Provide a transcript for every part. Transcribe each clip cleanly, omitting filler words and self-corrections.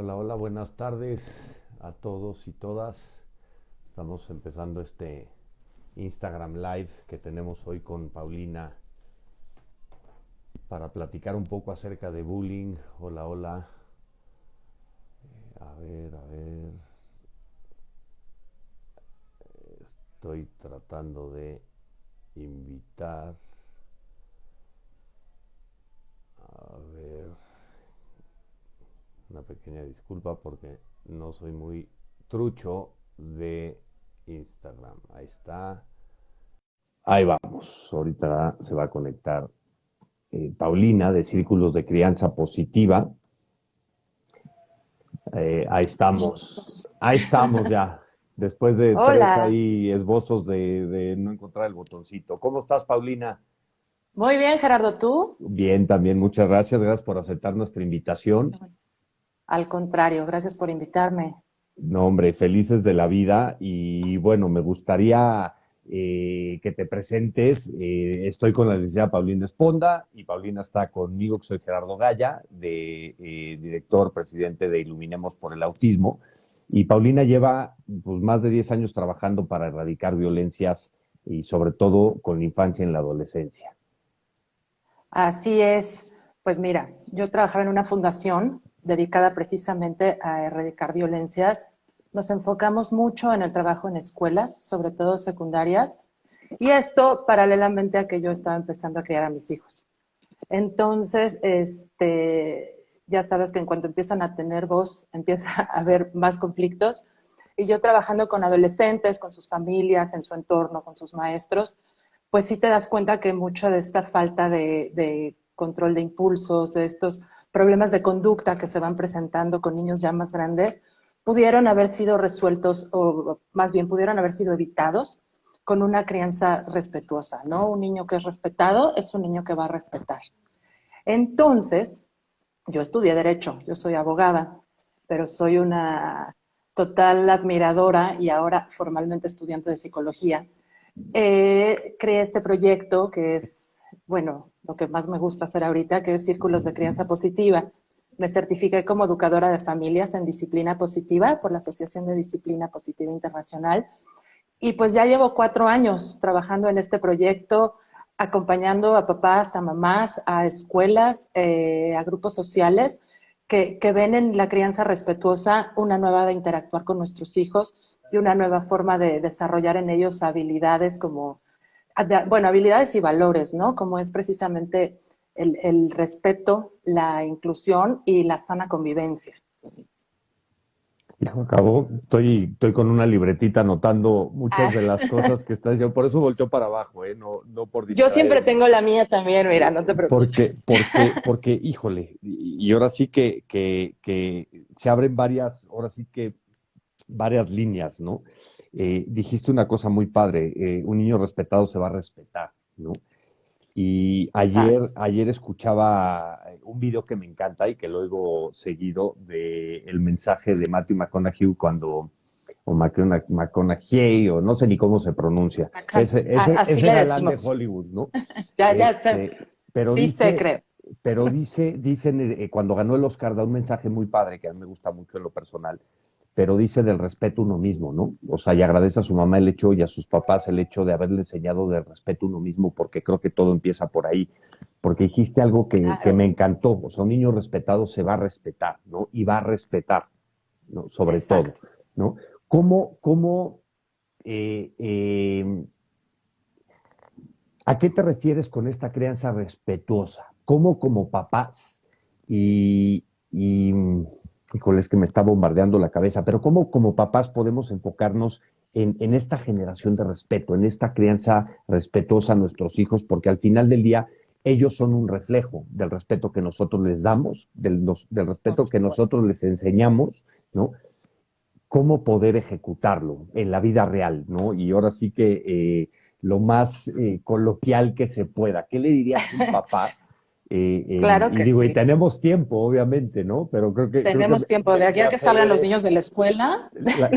Hola, hola, buenas tardes a todos y todas. Estamos empezando este Instagram Live que tenemos hoy con Paulina para platicar un poco acerca de bullying. Hola, hola. A ver. Estoy tratando de invitar. A ver, una pequeña disculpa porque no soy muy trucho de Instagram. Ahí está. Ahí vamos. Ahorita se va a conectar Paulina de Círculos de Crianza Positiva. Ahí estamos ya. Después de tres Hola, ahí esbozos de no encontrar el botoncito. ¿Cómo estás, Paulina? muy bien, Gerardo, ¿tú? Bien, también muchas gracias. Gracias por aceptar nuestra invitación. Al contrario, gracias por invitarme. No, hombre, felices de la vida. Y bueno, me gustaría que te presentes. Estoy con la licenciada Paulina Esponda y Paulina está conmigo, que soy Gerardo Gaya, director, presidente de Iluminemos por el Autismo. Y Paulina lleva pues, más de 10 años trabajando para erradicar violencias y sobre todo con la infancia y en la adolescencia. Así es, pues mira, yo trabajaba en una fundación dedicada precisamente a erradicar violencias. Nos enfocamos mucho en el trabajo en escuelas, sobre todo secundarias, y esto paralelamente a que yo estaba empezando a criar a mis hijos. Entonces, ya sabes que en cuanto empiezan a tener voz, empieza a haber más conflictos. Y yo trabajando con adolescentes, con sus familias, en su entorno, con sus maestros, pues sí te das cuenta que mucha de esta falta de control de impulsos, de estos problemas de conducta que se van presentando con niños ya más grandes, pudieron haber sido resueltos o más bien pudieron haber sido evitados con una crianza respetuosa, ¿no? Un niño que es respetado es un niño que va a respetar. Entonces, yo estudié derecho, yo soy abogada, pero soy una total admiradora y ahora formalmente estudiante de psicología. Creé este proyecto que es, bueno, lo que más me gusta hacer ahorita, que es Círculos de Crianza Positiva. Me certifiqué como educadora de familias en disciplina positiva por la Asociación de Disciplina Positiva Internacional y pues ya llevo 4 años trabajando en este proyecto, acompañando a papás, a mamás, a escuelas, a grupos sociales que ven en la crianza respetuosa una nueva de interactuar con nuestros hijos y una nueva forma de desarrollar en ellos habilidades como, bueno, habilidades y valores, ¿no? Como es precisamente el respeto, la inclusión y la sana convivencia. Hijo, acabó, estoy con una libretita anotando muchas Ah, de las cosas que estás diciendo. Por eso volteó para abajo, no, no por yo siempre distraerme. tengo la mía también, mira, no te preocupes. Porque, híjole, y ahora sí que se abren ahora sí que varias líneas, ¿no? Dijiste una cosa muy padre, un niño respetado se va a respetar, ¿no? Y Exacto. ayer escuchaba un video que me encanta y que lo oigo seguido de el mensaje de Matthew McConaughey o McConaughey, o no sé ni cómo se pronuncia, Acá, así ese le galán de decimos. Hollywood, ¿no? Ya, ya sé. Este, pero Sí sé, dice, creo. dicen, cuando ganó el Oscar, da un mensaje muy padre que a mí me gusta mucho en lo personal, pero dice del respeto a uno mismo, ¿no? O sea, y agradece a su mamá el hecho y a sus papás el hecho de haberle enseñado del respeto a uno mismo, porque creo que todo empieza por ahí. Porque dijiste algo que me Claro. encantó, o sea, un niño respetado se va a respetar, ¿no? Y va a respetar, ¿no? Sobre todo, Exacto. ¿no? ¿Cómo eh, eh, ¿A qué te refieres con esta crianza respetuosa? ¿Cómo como papás y híjole, es que me está bombardeando la cabeza, pero cómo como papás podemos enfocarnos en esta generación de respeto, en esta crianza respetuosa a nuestros hijos, porque al final del día ellos son un reflejo del respeto que nosotros les damos, del Por respeto que supuesto. nosotros les enseñamos, ¿no? Cómo poder ejecutarlo en la vida real, ¿no? Y ahora sí que lo más coloquial que se pueda. ¿Qué le dirías a un papá? Claro Y que digo, y sí. tenemos tiempo, obviamente, ¿no? Pero creo que Tenemos tiempo. De aquí me a que salgan los aceleré, niños de la escuela.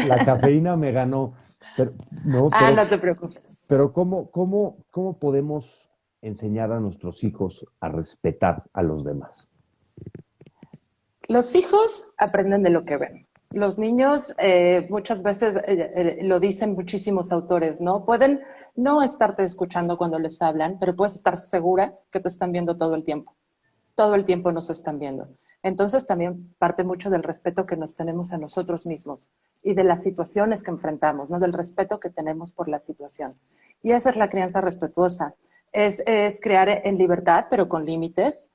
la cafeína me ganó, pero, no, Ah, no te preocupes. pero ¿cómo podemos enseñar a nuestros hijos a respetar a los demás? Los hijos aprenden de lo que ven. Los niños muchas veces lo dicen muchísimos autores, ¿no? Pueden no estarte escuchando cuando les hablan, pero puedes estar segura que te están viendo todo el tiempo. Todo el tiempo nos están viendo. Entonces también parte mucho del respeto que nos tenemos a nosotros mismos y de las situaciones que enfrentamos, ¿no? Del respeto que tenemos por la situación. Y esa es la crianza respetuosa. Es crear en libertad, pero con límites.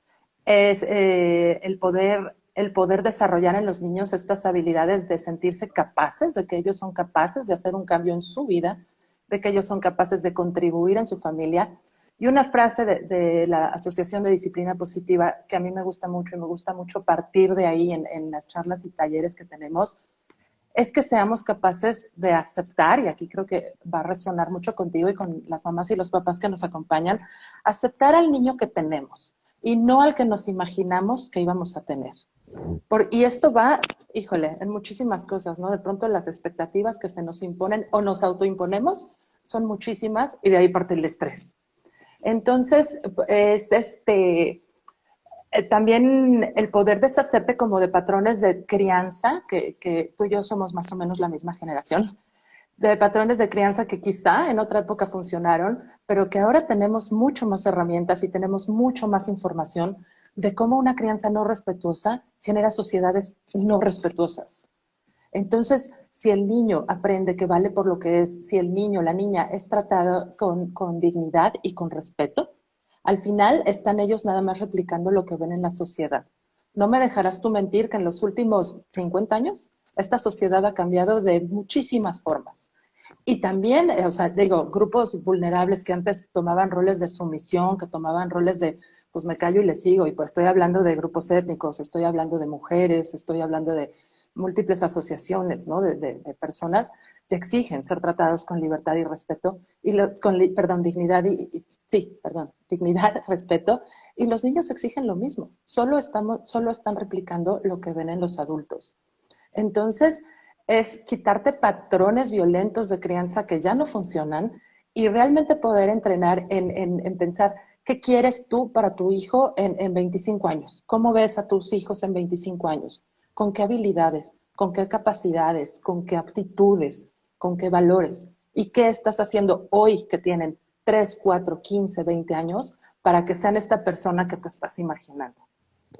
Es el poder desarrollar en los niños estas habilidades de sentirse capaces, de que ellos son capaces de hacer un cambio en su vida, de que ellos son capaces de contribuir en su familia. Y una frase de la Asociación de Disciplina Positiva que a mí me gusta mucho y me gusta mucho partir de ahí en las charlas y talleres que tenemos, es que seamos capaces de aceptar, y aquí creo que va a resonar mucho contigo y con las mamás y los papás que nos acompañan, aceptar al niño que tenemos y no al que nos imaginamos que íbamos a tener. Y esto va, híjole, en muchísimas cosas, ¿no? De pronto las expectativas que se nos imponen o nos autoimponemos son muchísimas y de ahí parte el estrés. Entonces, es también el poder deshacerte como de patrones de crianza, que tú y yo somos más o menos la misma generación, de patrones de crianza que quizá en otra época funcionaron, pero que ahora tenemos mucho más herramientas y tenemos mucho más información de cómo una crianza no respetuosa genera sociedades no respetuosas. Entonces, si el niño aprende que vale por lo que es, si el niño, la niña es tratado con dignidad y con respeto, al final están ellos nada más replicando lo que ven en la sociedad. No me dejarás tú mentir que en los últimos 50 años esta sociedad ha cambiado de muchísimas formas. Y también, o sea, digo, grupos vulnerables que antes tomaban roles de sumisión, que tomaban roles de, pues me callo y le sigo, y pues estoy hablando de grupos étnicos, estoy hablando de mujeres, estoy hablando de múltiples asociaciones, ¿no? De personas que exigen ser tratados con libertad y respeto, perdón, dignidad sí, perdón, dignidad, respeto, y los niños exigen lo mismo, solo están replicando lo que ven en los adultos. Entonces, es quitarte patrones violentos de crianza que ya no funcionan y realmente poder entrenar en pensar qué quieres tú para tu hijo en 25 años. ¿Cómo ves a tus hijos en 25 años? ¿Con qué habilidades? ¿Con qué capacidades? ¿Con qué aptitudes? ¿Con qué valores? ¿Y qué estás haciendo hoy que tienen 3, 4, 15, 20 años para que sean esta persona que te estás imaginando?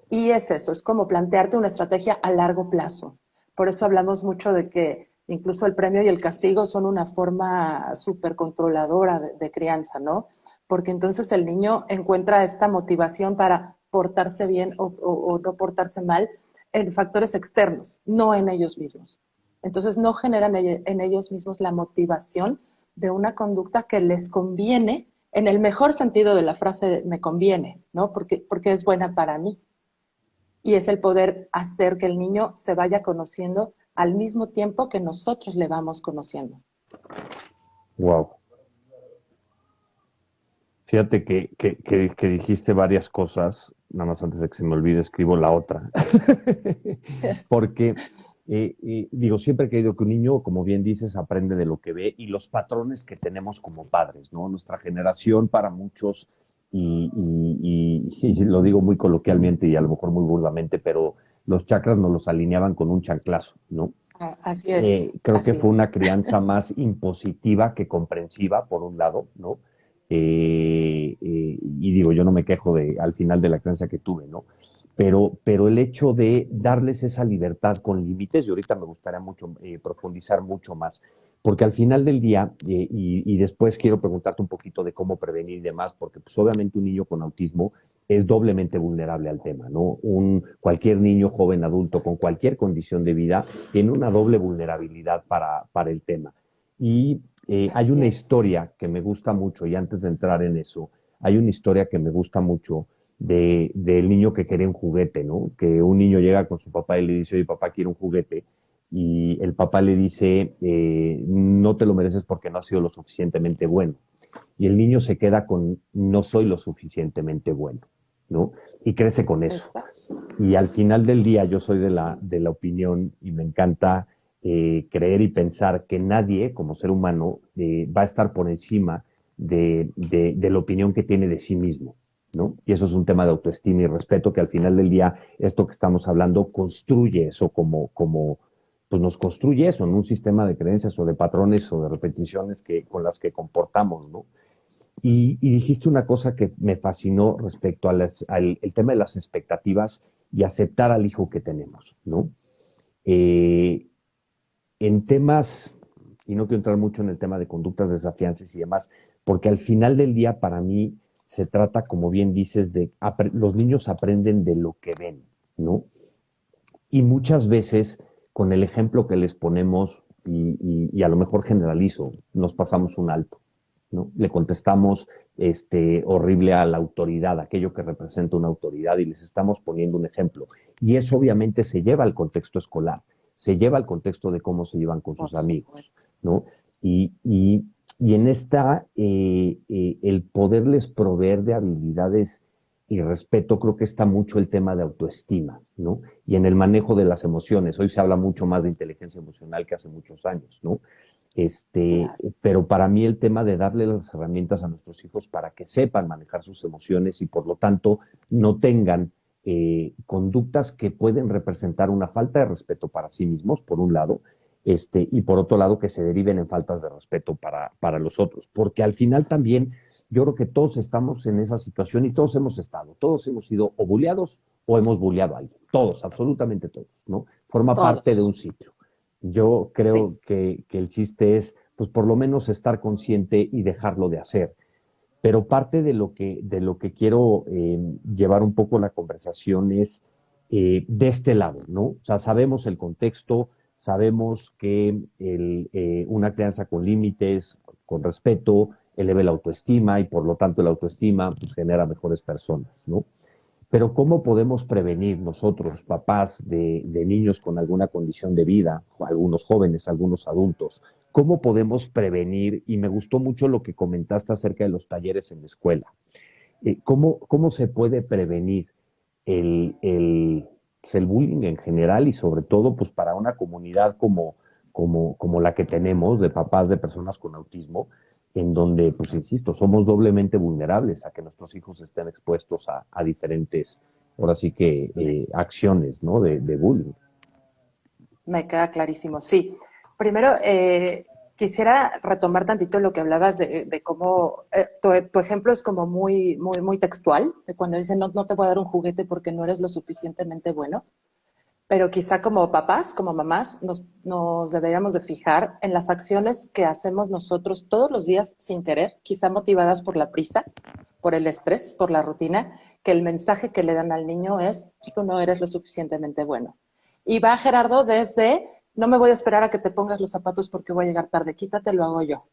Y es eso, es como plantearte una estrategia a largo plazo. Por eso hablamos mucho de que incluso el premio y el castigo son una forma súper controladora de crianza, ¿no? Porque entonces el niño encuentra esta motivación para portarse bien o no portarse mal en factores externos, no en ellos mismos. Entonces no generan en ellos mismos la motivación de una conducta que les conviene, en el mejor sentido de la frase de me conviene, ¿no? Porque es buena para mí. Y es el poder hacer que el niño se vaya conociendo al mismo tiempo que nosotros le vamos conociendo. Wow. Fíjate que dijiste varias cosas, nada más antes de que se me olvide, escribo la otra. Porque, digo, siempre he creído que un niño, como bien dices, aprende de lo que ve y los patrones que tenemos como padres, ¿no? Nuestra generación para muchos, y lo digo muy coloquialmente y a lo mejor muy burdamente, pero los chakras nos los alineaban con un chanclazo, ¿no? Así es, Creo que así fue es. una crianza más impositiva que comprensiva, por un lado, ¿no? Y digo, yo no me quejo al final de la crianza que tuve, ¿no? Pero el hecho de darles esa libertad con límites, y ahorita me gustaría mucho profundizar mucho más, porque al final del día, y después quiero preguntarte un poquito de cómo prevenir y demás, porque pues obviamente un niño con autismo es doblemente vulnerable al tema, ¿no? Cualquier niño, joven, adulto, con cualquier condición de vida, tiene una doble vulnerabilidad para el tema. Y hay Así una es. historia que me gusta mucho, y antes de entrar en eso, hay una historia que me gusta mucho del niño que quería un juguete, ¿no? Que un niño llega con su papá y le dice, oye, papá, quiero un juguete. Y el papá le dice, no te lo mereces porque no has sido lo suficientemente bueno. Y el niño se queda con, no soy lo suficientemente bueno, ¿no? Y crece con eso. Exacto. Y al final del día yo soy de la opinión y me encanta creer y pensar que nadie como ser humano va a estar por encima de la opinión que tiene de sí mismo, ¿no? Y eso es un tema de autoestima y respeto que al final del día, esto que estamos hablando construye eso pues nos construye eso, en un sistema de creencias o de patrones o de repeticiones con las que comportamos, ¿no? Y dijiste una cosa que me fascinó respecto al el tema de las expectativas y aceptar al hijo que tenemos, ¿no? Eh, en temas, y no quiero entrar mucho en el tema de conductas desafiantes y demás, porque al final del día para mí se trata, como bien dices, de los niños aprenden de lo que ven, ¿no? Y muchas veces con el ejemplo que les ponemos, y a lo mejor generalizo, nos pasamos un alto, ¿no? Le contestamos horrible a la autoridad, aquello que representa una autoridad, y les estamos poniendo un ejemplo. Y eso obviamente se lleva al contexto escolar, se lleva al contexto de cómo se llevan con Por sus amigos, supuesto. ¿no? Y, y, y en esta, el poderles proveer de habilidades y respeto, creo que está mucho el tema de autoestima, ¿no? Y en el manejo de las emociones. Hoy se habla mucho más de inteligencia emocional que hace muchos años, ¿no? Claro. Pero para mí el tema de darle las herramientas a nuestros hijos para que sepan manejar sus emociones y por lo tanto no tengan conductas que pueden representar una falta de respeto para sí mismos, por un lado, y por otro lado que se deriven en faltas de respeto para los otros. Porque al final también yo creo que todos estamos en esa situación y todos hemos sido o bulleados o hemos bulleado a alguien, todos, absolutamente todos, ¿no? Forma parte de un Todos. ciclo. Yo Sí. creo que el chiste es, pues por lo menos estar consciente y dejarlo de hacer. Pero parte de lo que quiero llevar un poco la conversación es de este lado, ¿no? O sea, sabemos el contexto, sabemos que una crianza con límites, con respeto, eleva la autoestima y por lo tanto la autoestima pues, genera mejores personas, ¿no? Pero ¿cómo podemos prevenir nosotros, papás de niños con alguna condición de vida, algunos jóvenes, algunos adultos? ¿Cómo podemos prevenir? Y me gustó mucho lo que comentaste acerca de los talleres en la escuela. ¿Cómo se puede prevenir el bullying en general y sobre todo pues para una comunidad como la que tenemos de papás de personas con autismo, en donde, pues insisto, somos doblemente vulnerables a que nuestros hijos estén expuestos a diferentes, ahora sí que, acciones, ¿no? De bullying. Me queda clarísimo, sí. Primero, quisiera retomar tantito lo que hablabas de cómo tu ejemplo es como muy textual, de cuando dicen no te voy a dar un juguete porque no eres lo suficientemente bueno, pero quizá como papás, como mamás, nos deberíamos de fijar en las acciones que hacemos nosotros todos los días sin querer, quizá motivadas por la prisa, por el estrés, por la rutina, que el mensaje que le dan al niño es, tú no eres lo suficientemente bueno. Y va Gerardo desde, no me voy a esperar a que te pongas los zapatos porque voy a llegar tarde, quítate, lo hago yo,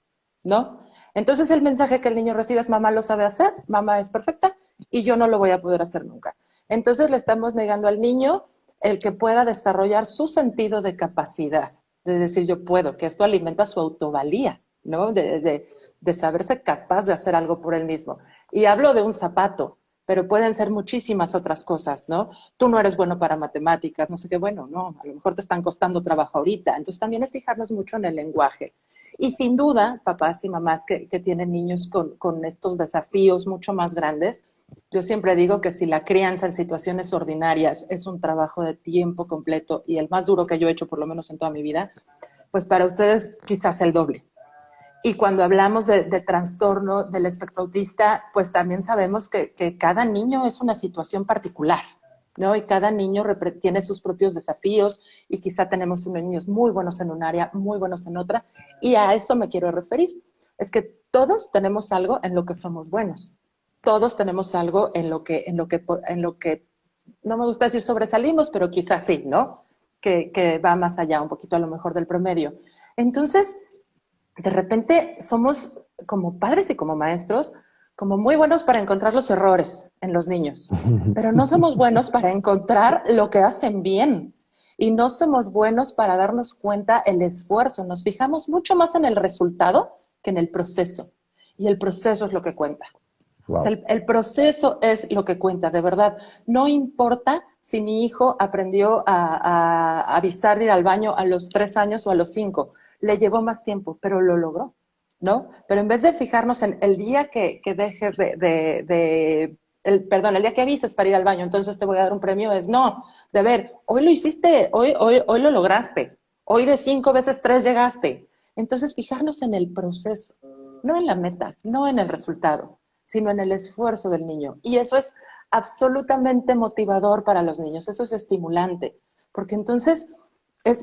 ¿no? Entonces el mensaje que el niño recibe es, mamá lo sabe hacer, mamá es perfecta y yo no lo voy a poder hacer nunca. Entonces le estamos negando al niño el que pueda desarrollar su sentido de capacidad, de decir yo puedo, que esto alimenta su autovalía, ¿no? De saberse capaz de hacer algo por él mismo. Y hablo de un zapato, pero pueden ser muchísimas otras cosas, ¿no? Tú no eres bueno para matemáticas, no sé qué, bueno, no, a lo mejor te están costando trabajo ahorita. Entonces también es fijarnos mucho en el lenguaje. Y sin duda, papás y mamás que tienen niños con estos desafíos mucho más grandes, yo siempre digo que si la crianza en situaciones ordinarias es un trabajo de tiempo completo y el más duro que yo he hecho, por lo menos en toda mi vida, pues para ustedes quizás el doble. Y cuando hablamos de trastorno del espectro autista, pues también sabemos que cada niño es una situación particular, ¿no? Y cada niño tiene sus propios desafíos y quizá tenemos unos niños muy buenos en un área, muy buenos en otra, y a eso me quiero referir. Es que todos tenemos algo en lo que somos buenos. Todos tenemos algo en lo que no me gusta decir sobresalimos, pero quizás sí, ¿no? Que va más allá, un poquito a lo mejor del promedio. Entonces, de repente somos como padres y como maestros, como muy buenos para encontrar los errores en los niños, pero no somos buenos para encontrar lo que hacen bien y no somos buenos para darnos cuenta el esfuerzo. Nos fijamos mucho más en el resultado que en el proceso y el proceso es lo que cuenta. O sea, Wow. el proceso es lo que cuenta, de verdad. No importa si mi hijo aprendió a avisar de ir al baño a los 3 años o a los 5. Le llevó más tiempo, pero lo logró, ¿no? Pero en vez de fijarnos en el día que dejes de perdón, el día que avises para ir al baño, entonces te voy a dar un premio, es no, de ver, hoy lo hiciste, hoy lo lograste, hoy de 5 veces 3 llegaste. Entonces, fijarnos en el proceso, no en la meta, no en el resultado, sino en el esfuerzo del niño. Y eso es absolutamente motivador para los niños, eso es estimulante, porque entonces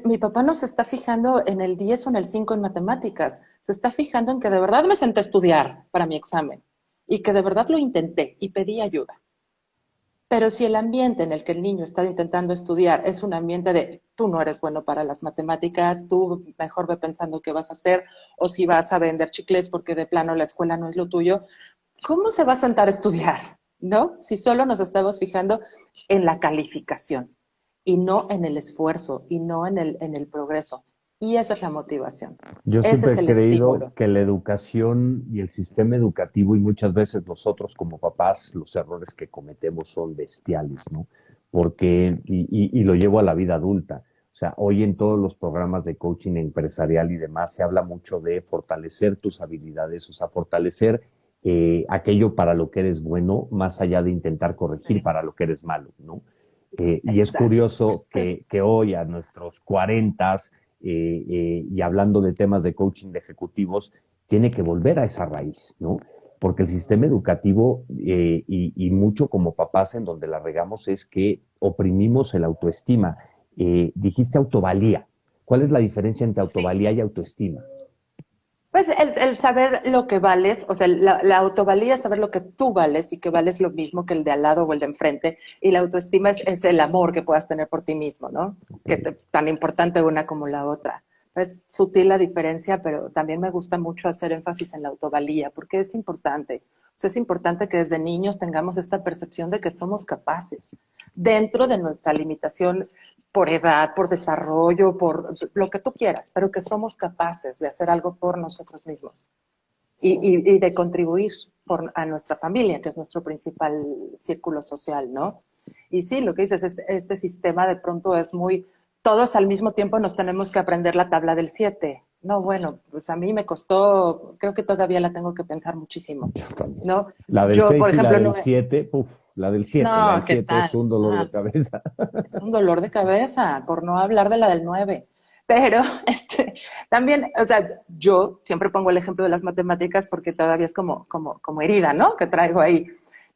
mi papá no se está fijando en el 10 o en el 5 en matemáticas, se está fijando en que de verdad me senté a estudiar para mi examen y que de verdad lo intenté y pedí ayuda. Pero si el ambiente en el que el niño está intentando estudiar es un ambiente de tú no eres bueno para las matemáticas, tú mejor ve pensando qué vas a hacer, o si vas a vender chicles porque de plano la escuela no es lo tuyo, ¿cómo se va a sentar a estudiar? ¿No? Si solo nos estamos fijando en la calificación y no en el esfuerzo y no en el progreso. Y esa es la motivación. Yo Ese siempre es he el creído estímulo. que la educación y el sistema educativo, y muchas veces nosotros como papás, los errores que cometemos son bestiales, ¿no? Porque, y lo llevo a la vida adulta. O sea, hoy en todos los programas de coaching empresarial y demás se habla mucho de fortalecer tus habilidades, o sea, fortalecer aquello para lo que eres bueno, más allá de intentar corregir Sí, para lo que eres malo, ¿no? Y es exacto. curioso que hoy a nuestros 40 y hablando de temas de coaching de ejecutivos, tiene que volver a esa raíz, ¿no? Porque el sistema educativo y mucho como papás en donde la regamos es que oprimimos el autoestima. Dijiste autovalía. ¿Cuál es la diferencia entre Sí. autovalía y autoestima? Pues el saber lo que vales, o sea, la autovalía es saber lo que tú vales y que vales lo mismo que el de al lado o el de enfrente, y la autoestima es el amor que puedas tener por ti mismo, ¿no? Okay. Tan importante una como la otra. Es sutil la diferencia, pero también me gusta mucho hacer énfasis en la autovalía, porque es importante. O sea, es importante que desde niños tengamos esta percepción de que somos capaces, dentro de nuestra limitación por edad, por desarrollo, por lo que tú quieras, pero que somos capaces de hacer algo por nosotros mismos y de contribuir a nuestra familia, que es nuestro principal círculo social, ¿no? Y sí, lo que dices, este sistema de pronto es muy, todos al mismo tiempo nos tenemos que aprender la tabla del 7. No, bueno, pues a mí me costó, creo que todavía la tengo que pensar muchísimo, Yo también. ¿no? La del Yo, por 6 y la ejemplo, del no, 7, puf, la del no, ¿qué 7 es tal? un dolor de Ah, cabeza. es un dolor de cabeza, por no hablar de la del 9. Pero también, o sea, yo siempre pongo el ejemplo de las matemáticas porque todavía es como herida, ¿no? Que traigo ahí.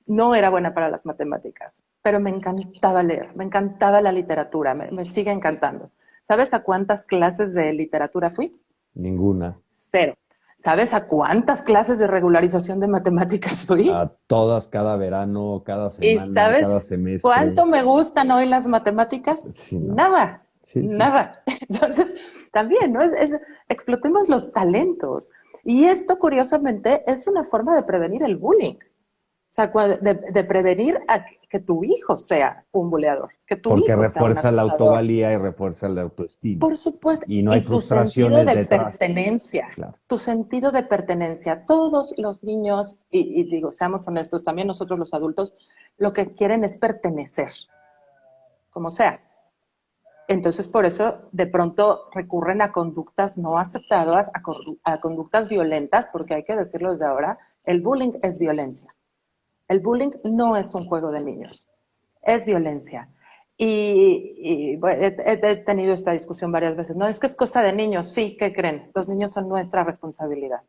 No era buena para las matemáticas, pero me encantaba leer, me encantaba la literatura, me sigue encantando. ¿Sabes a cuántas clases de literatura fui? Ninguna. Cero. ¿Sabes a cuántas clases de regularización de matemáticas fui? A todas, cada verano, cada ¿Y semana, cada sabes semestre. cuánto me gustan hoy las matemáticas? Sí, no. Nada, Sí, sí. nada. Entonces, también, ¿no? Explotemos los talentos. Y esto, curiosamente, es una forma de prevenir el bullying. O sea, de prevenir a que tu hijo sea un buleador, que tu Porque hijo sea un refuerza la acosador. autovalía y refuerza la autoestima. Por supuesto, Y no hay y tu sentido frustraciones de detrás. pertenencia, Claro. tu sentido de pertenencia. Todos los niños, y digo, seamos honestos, también nosotros los adultos, lo que quieren es pertenecer, como sea. Entonces, por eso, de pronto recurren a conductas no aceptadas, a conductas violentas, porque hay que decirlo desde ahora, el bullying es violencia. El bullying no es un juego de niños, es violencia. Bueno, he tenido esta discusión varias veces. No, es que es cosa de niños. Sí, ¿qué creen? Los niños son nuestra responsabilidad.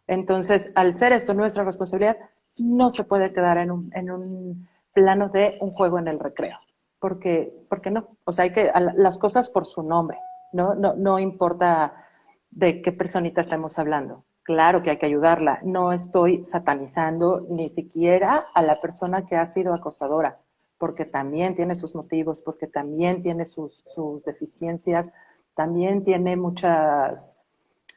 Entonces, al ser esto nuestra responsabilidad, no se puede quedar en un plano de un juego en el recreo. Porque no. O sea, hay que las cosas por su nombre. No importa de qué personita estemos hablando. Claro que hay que ayudarla. No estoy satanizando ni siquiera a la persona que ha sido acosadora, porque también tiene sus motivos, porque también tiene sus deficiencias, también tiene muchas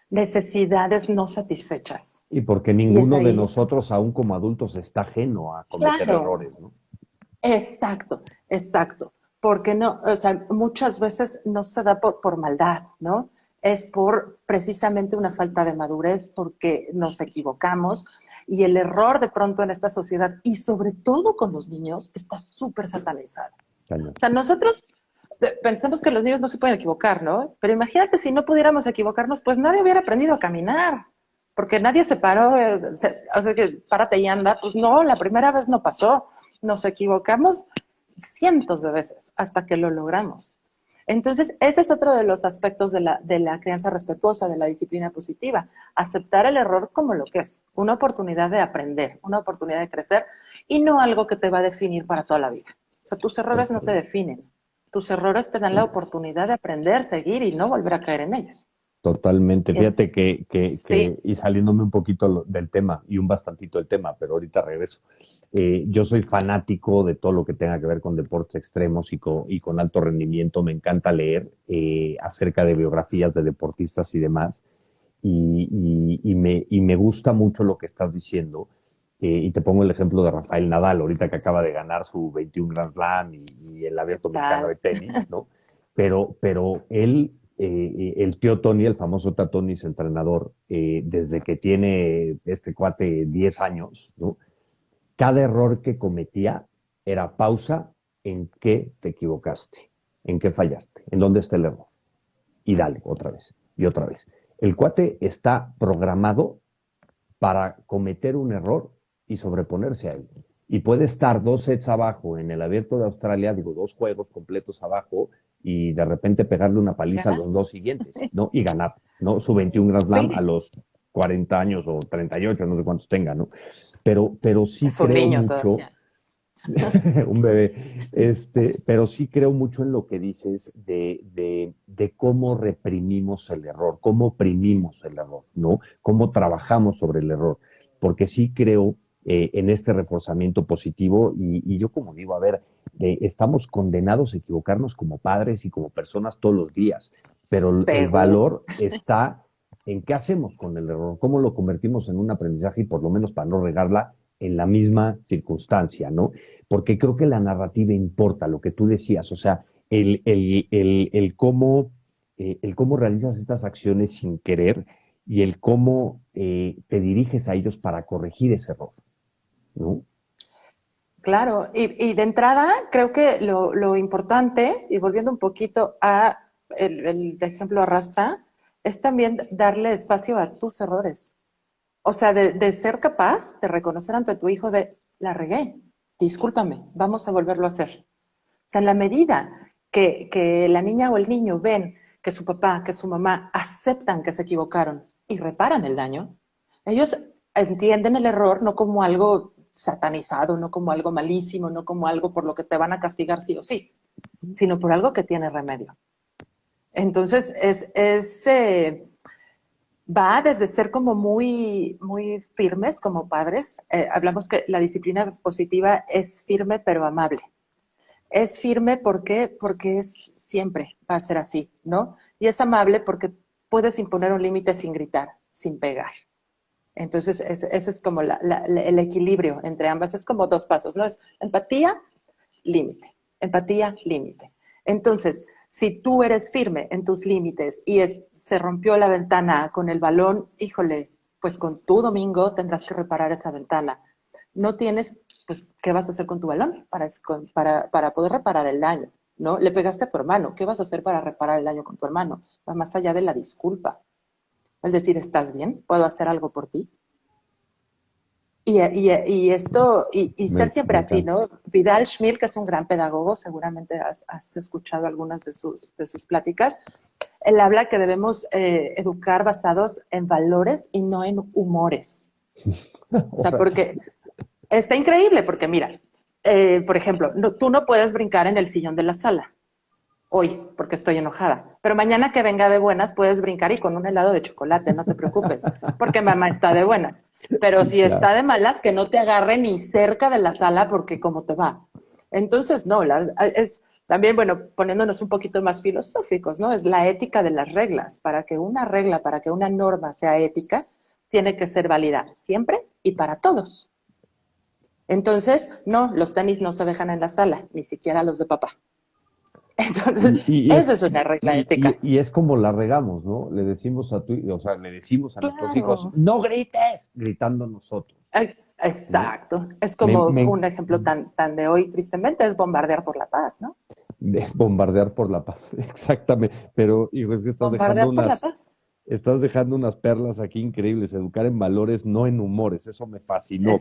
necesidades no satisfechas. Y porque Y es ninguno de ahí, nosotros, aún como adultos, está ajeno a cometer claro, errores, ¿no? exacto, exacto. Porque no, o sea, muchas veces no se da por maldad, ¿no? Es por precisamente una falta de madurez, porque nos equivocamos y el error de pronto en esta sociedad y sobre todo con los niños está súper satanizado. Cañón. O sea, nosotros pensamos que los niños no se pueden equivocar, ¿no? Pero imagínate si no pudiéramos equivocarnos, pues nadie hubiera aprendido a caminar. porque nadie se paró, o sea, que párate y anda. Pues no, la primera vez no pasó. Nos equivocamos cientos de veces hasta que lo logramos. Entonces, ese es otro de los aspectos de la crianza respetuosa, de la disciplina positiva. Aceptar el error como lo que es, una oportunidad de aprender, una oportunidad de crecer y no algo que te va a definir para toda la vida. O sea, tus errores no te Totalmente. definen. Tus errores te dan la oportunidad de aprender, seguir y no volver a caer en ellos. Totalmente. Es, Fíjate sí, y saliéndome un poquito del tema y un bastantito del tema, pero ahorita regreso. Yo soy fanático de todo lo que tenga que ver con deportes extremos y con alto rendimiento. Me encanta leer acerca de biografías de deportistas y demás. Y me gusta mucho lo que estás diciendo. Y te pongo el ejemplo de Rafael Nadal, ahorita que acaba de ganar su 21 Grand Slam y el ¿qué Abierto Mexicano de tal? Tenis, ¿no? Pero él, el tío Tony, el famoso Tatonis entrenador, desde que tiene este cuate 10 años, ¿no? Cada error que cometía era pausa, ¿en qué te equivocaste? ¿En qué fallaste? ¿En dónde está el error? Y dale, otra vez, y otra vez. El cuate está programado para cometer un error y sobreponerse a él. Y puede estar 2 sets abajo en el Abierto de Australia, digo, 2 juegos completos abajo, y de repente pegarle una ¿Y paliza a ganar? los 2 siguientes, ¿no? Y ganar, ¿no? Su 21 Grand Slam a Sí, los 40 años o 38, no sé cuántos tenga, ¿no? Pero sí es un creo niño mucho, todavía. un bebé, pero sí creo mucho en lo que dices de cómo reprimimos el error, cómo oprimimos el error, ¿no? Cómo trabajamos sobre el error, porque sí creo en este reforzamiento positivo y yo como digo, a ver, estamos condenados a equivocarnos como padres y como personas todos los días, pero el Seguro. valor está en qué hacemos con el error, cómo lo convertimos en un aprendizaje y por lo menos para no regarla en la misma circunstancia, ¿no? Porque creo que la narrativa importa, lo que tú decías, o sea, el cómo realizas estas acciones sin querer y el cómo te diriges a ellos para corregir ese error, ¿no? Claro, y de entrada creo que lo importante, y volviendo un poquito a el ejemplo arrastra, es también darle espacio a tus errores. O sea, de ser capaz de reconocer ante tu hijo de, la regué, discúlpame, vamos a volverlo a hacer. O sea, en la medida que la niña o el niño ven que su papá, que su mamá aceptan que se equivocaron y reparan el daño, ellos entienden el error no como algo satanizado, no como algo malísimo, no como algo por lo que te van a castigar sí o sí, sino por algo que tiene remedio. Entonces, va desde ser como muy firmes como padres. Hablamos que la disciplina positiva es firme pero amable. Es firme porque es siempre va a ser así, ¿no? Y es amable porque puedes imponer un límite sin gritar, sin pegar. Entonces, ese es como el equilibrio entre ambas. Es como dos pasos, ¿no? Es empatía, límite. Empatía, límite. Entonces, si tú eres firme en tus límites y se rompió la ventana con el balón, híjole, pues con tu domingo tendrás que reparar esa ventana. No tienes, pues, ¿qué vas a hacer con tu balón para poder reparar el daño? ¿No? Le pegaste a tu hermano, ¿qué vas a hacer para reparar el daño con tu hermano? Va más allá de la disculpa. Es decir, ¿estás bien? ¿Puedo hacer algo por ti? Y ser siempre Me así, encanta. ¿no? Vidal Schmil, que es un gran pedagogo, seguramente has escuchado algunas de sus pláticas, él habla que debemos educar basados en valores y no en humores. O sea, porque está increíble, porque mira, por ejemplo, tú no puedes brincar en el sillón de la sala hoy porque estoy enojada, pero mañana que venga de buenas puedes brincar y con un helado de chocolate, no te preocupes, porque mamá está de buenas. Pero si está Claro. de malas, que no te agarre ni cerca de la sala porque cómo te va. Entonces, no, es también, bueno, poniéndonos un poquito más filosóficos, ¿no? Es la ética de las reglas. Para que una regla, para que una norma sea ética, tiene que ser válida siempre y para todos. Entonces, no, los tenis no se dejan en la sala, ni siquiera los de papá. Entonces, Y, y es, esa es una regla ética. y es como la regamos, ¿no? Le decimos o sea, le decimos a nuestros hijos, Claro. no grites, gritando nosotros, Ay, ¿no? exacto. Es Me, como me, un ejemplo tan de hoy, tristemente, es bombardear por la paz, ¿no? de bombardear por la paz, exactamente. Pero, hijo, es que estás dejando Bombardear por la paz. estás dejando unas perlas aquí increíbles. Educar en valores, no en humores. Eso me fascinó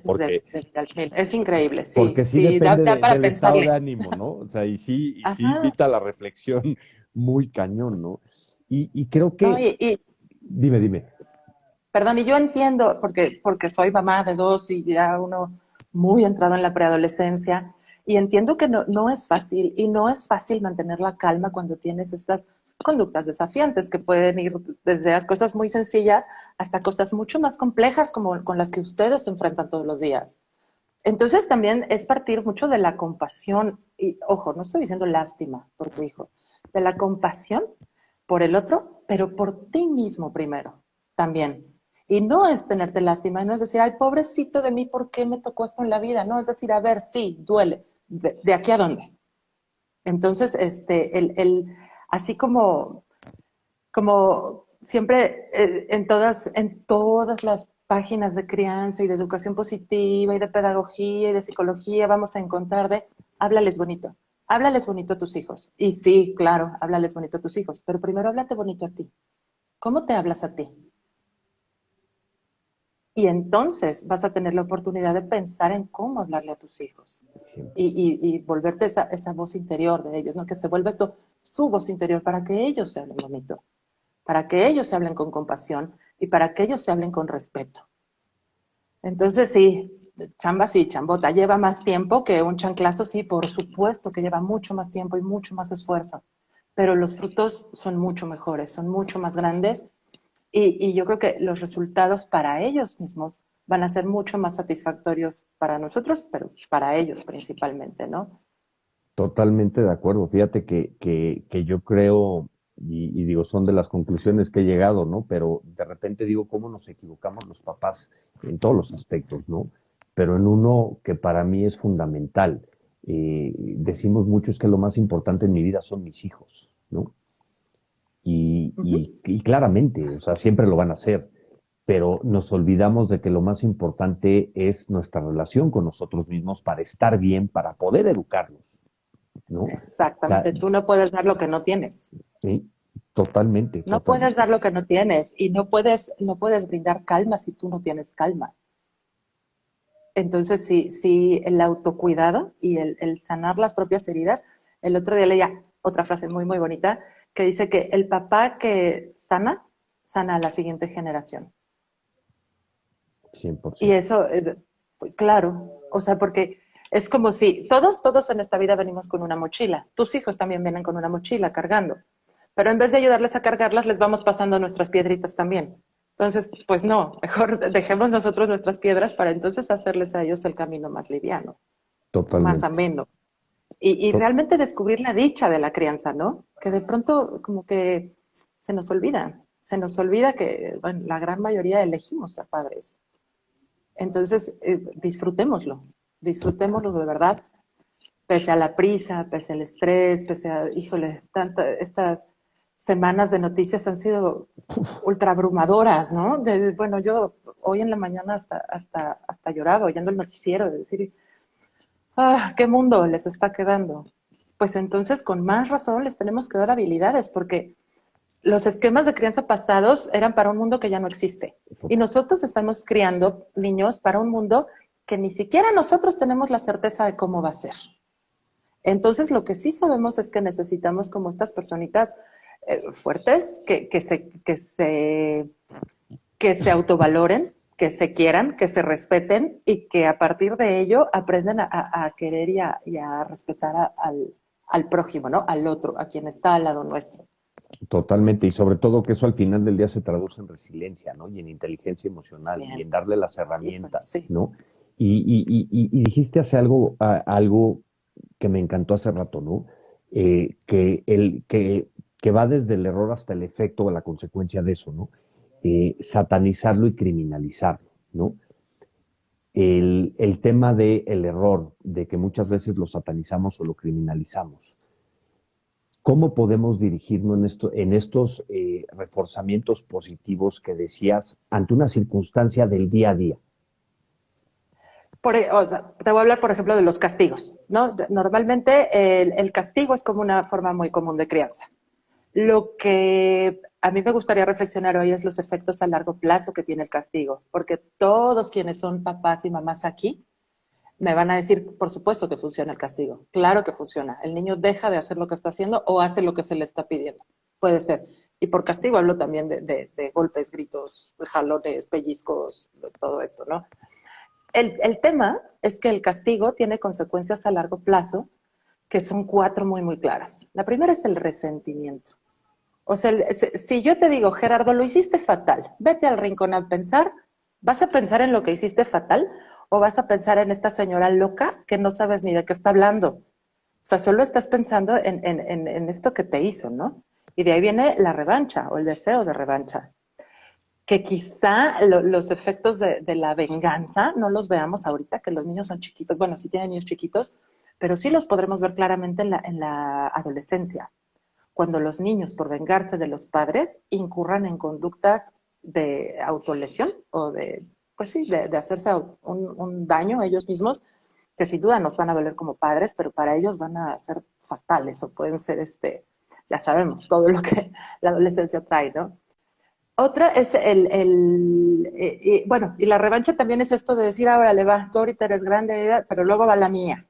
Es increíble, sí, porque sí sí, depende da para del estado de pensarle. ánimo, ¿no? O sea, y sí Ajá, invita a la reflexión muy cañón, ¿no? Y creo no, que, dime. perdón, y yo entiendo, porque soy mamá de dos y ya uno muy entrado en la preadolescencia, y entiendo que no es fácil, y no es fácil mantener la calma cuando tienes estas conductas desafiantes que pueden ir desde cosas muy sencillas hasta cosas mucho más complejas como con las que ustedes se enfrentan todos los días. Entonces también es partir mucho de la compasión, y ojo, no estoy diciendo lástima por tu hijo, de la compasión por el otro, pero por ti mismo primero, también. Y no es tenerte lástima, no es decir, ay, pobrecito de mí, ¿por qué me tocó esto en la vida? No, es decir, a ver, sí, duele. ¿De aquí a dónde? Entonces, así como siempre en todas las páginas de crianza y de educación positiva y de pedagogía y de psicología vamos a encontrar de háblales bonito a tus hijos. Y sí, claro, háblales bonito a tus hijos, pero primero háblate bonito a ti. ¿Cómo te hablas a ti? Y entonces vas a tener la oportunidad de pensar en cómo hablarle a tus hijos y, 100%. y volverte esa voz interior de ellos, ¿no? Que se vuelva esto su voz interior para que ellos se hablen bonito, para que ellos se hablen con compasión y para que ellos se hablen con respeto. Entonces, sí, chamba sí, chambota, lleva más tiempo que un chanclazo, sí, por supuesto que lleva mucho más tiempo y mucho más esfuerzo, pero los frutos son mucho mejores, son mucho más grandes y yo creo que los resultados para ellos mismos van a ser mucho más satisfactorios para nosotros, pero para ellos principalmente, ¿no? Totalmente de acuerdo. Fíjate que yo creo, y digo, son de las conclusiones que he llegado, ¿no? Pero de repente digo, ¿cómo nos equivocamos los papás en todos los aspectos, ¿no? Pero en uno que para mí es fundamental. Decimos mucho es que lo más importante en mi vida son mis hijos, ¿no? Uh -huh. Y claramente, o sea, siempre lo van a hacer, pero nos olvidamos de que lo más importante es nuestra relación con nosotros mismos para estar bien, para poder educarlos, ¿no? O sea, Exactamente, tú no puedes dar lo que no tienes. sí, totalmente, No puedes totalmente, dar lo que no tienes y no puedes brindar calma si tú no tienes calma. Entonces, sí, el autocuidado y el sanar las propias heridas. El otro día leía otra frase muy, muy bonita que dice que el papá que sana, sana a la siguiente generación. Y 100%. eso, claro, o sea, porque es como si todos en esta vida venimos con una mochila. Tus hijos también vienen con una mochila cargando. Pero en vez de ayudarles a cargarlas, les vamos pasando nuestras piedritas también. Entonces, pues no, mejor dejemos nosotros nuestras piedras para entonces hacerles a ellos el camino más liviano, más Totalmente. ameno. Y To- realmente descubrir la dicha de la crianza, ¿no? Que de pronto como que se nos olvida que bueno, la gran mayoría elegimos a padres. Entonces, disfrutémoslo de verdad, pese a la prisa, pese al estrés, pese a, híjole, estas semanas de noticias han sido ultra abrumadoras, ¿no? Bueno, yo hoy en la mañana hasta lloraba oyendo el noticiero, de decir, ¿qué mundo les está quedando? Pues entonces, con más razón, les tenemos que dar habilidades, porque los esquemas de crianza pasados eran para un mundo que ya no existe. Y nosotros estamos criando niños para un mundo que ni siquiera nosotros tenemos la certeza de cómo va a ser. Entonces, lo que sí sabemos es que necesitamos como estas personitas fuertes que se autovaloren, que se quieran, que se respeten y que a partir de ello aprendan a querer y a respetar al prójimo, ¿no? Al otro, a quien está al lado nuestro. Totalmente. Y sobre todo que eso al final del día se traduce en resiliencia, ¿no? Y en inteligencia emocional y Bien. en darle las Híjole, herramientas, sí. ¿no? Y dijiste hace algo que me encantó hace rato, ¿no? Que va desde el error hasta el efecto o la consecuencia de eso, ¿no? Satanizarlo y criminalizarlo, ¿no? El tema del error, de que muchas veces lo satanizamos o lo criminalizamos. ¿Cómo podemos dirigirnos en estos reforzamientos positivos que decías ante una circunstancia del día a día? O sea, te voy a hablar, por ejemplo, de los castigos, ¿no? Normalmente el castigo es como una forma muy común de crianza. Lo que a mí me gustaría reflexionar hoy es los efectos a largo plazo que tiene el castigo, porque todos quienes son papás y mamás aquí me van a decir, por supuesto que funciona el castigo, claro que funciona. El niño deja de hacer lo que está haciendo o hace lo que se le está pidiendo, puede ser. Y por castigo hablo también de golpes, gritos, jalones, pellizcos, todo esto, ¿no? El tema es que el castigo tiene consecuencias a largo plazo que son cuatro muy, muy claras. La primera es el resentimiento. O sea, si yo te digo, Gerardo, lo hiciste fatal, vete al rincón a pensar, ¿vas a pensar en lo que hiciste fatal o vas a pensar en esta señora loca que no sabes ni de qué está hablando? O sea, solo estás pensando en esto que te hizo, ¿no? Y de ahí viene la revancha o el deseo de revancha. Que quizá los efectos de la venganza no los veamos ahorita, que los niños son chiquitos, bueno, sí tienen niños chiquitos, pero sí los podremos ver claramente en la adolescencia cuando los niños, por vengarse de los padres, incurran en conductas de autolesión o de, pues sí, de hacerse un daño a ellos mismos, que sin duda nos van a doler como padres, pero para ellos van a ser fatales o pueden ser, ya sabemos, todo lo que la adolescencia trae, ¿no? Otra es bueno, y la revancha también es esto de decir, ahora le va, tú ahorita eres grande, pero luego va la mía.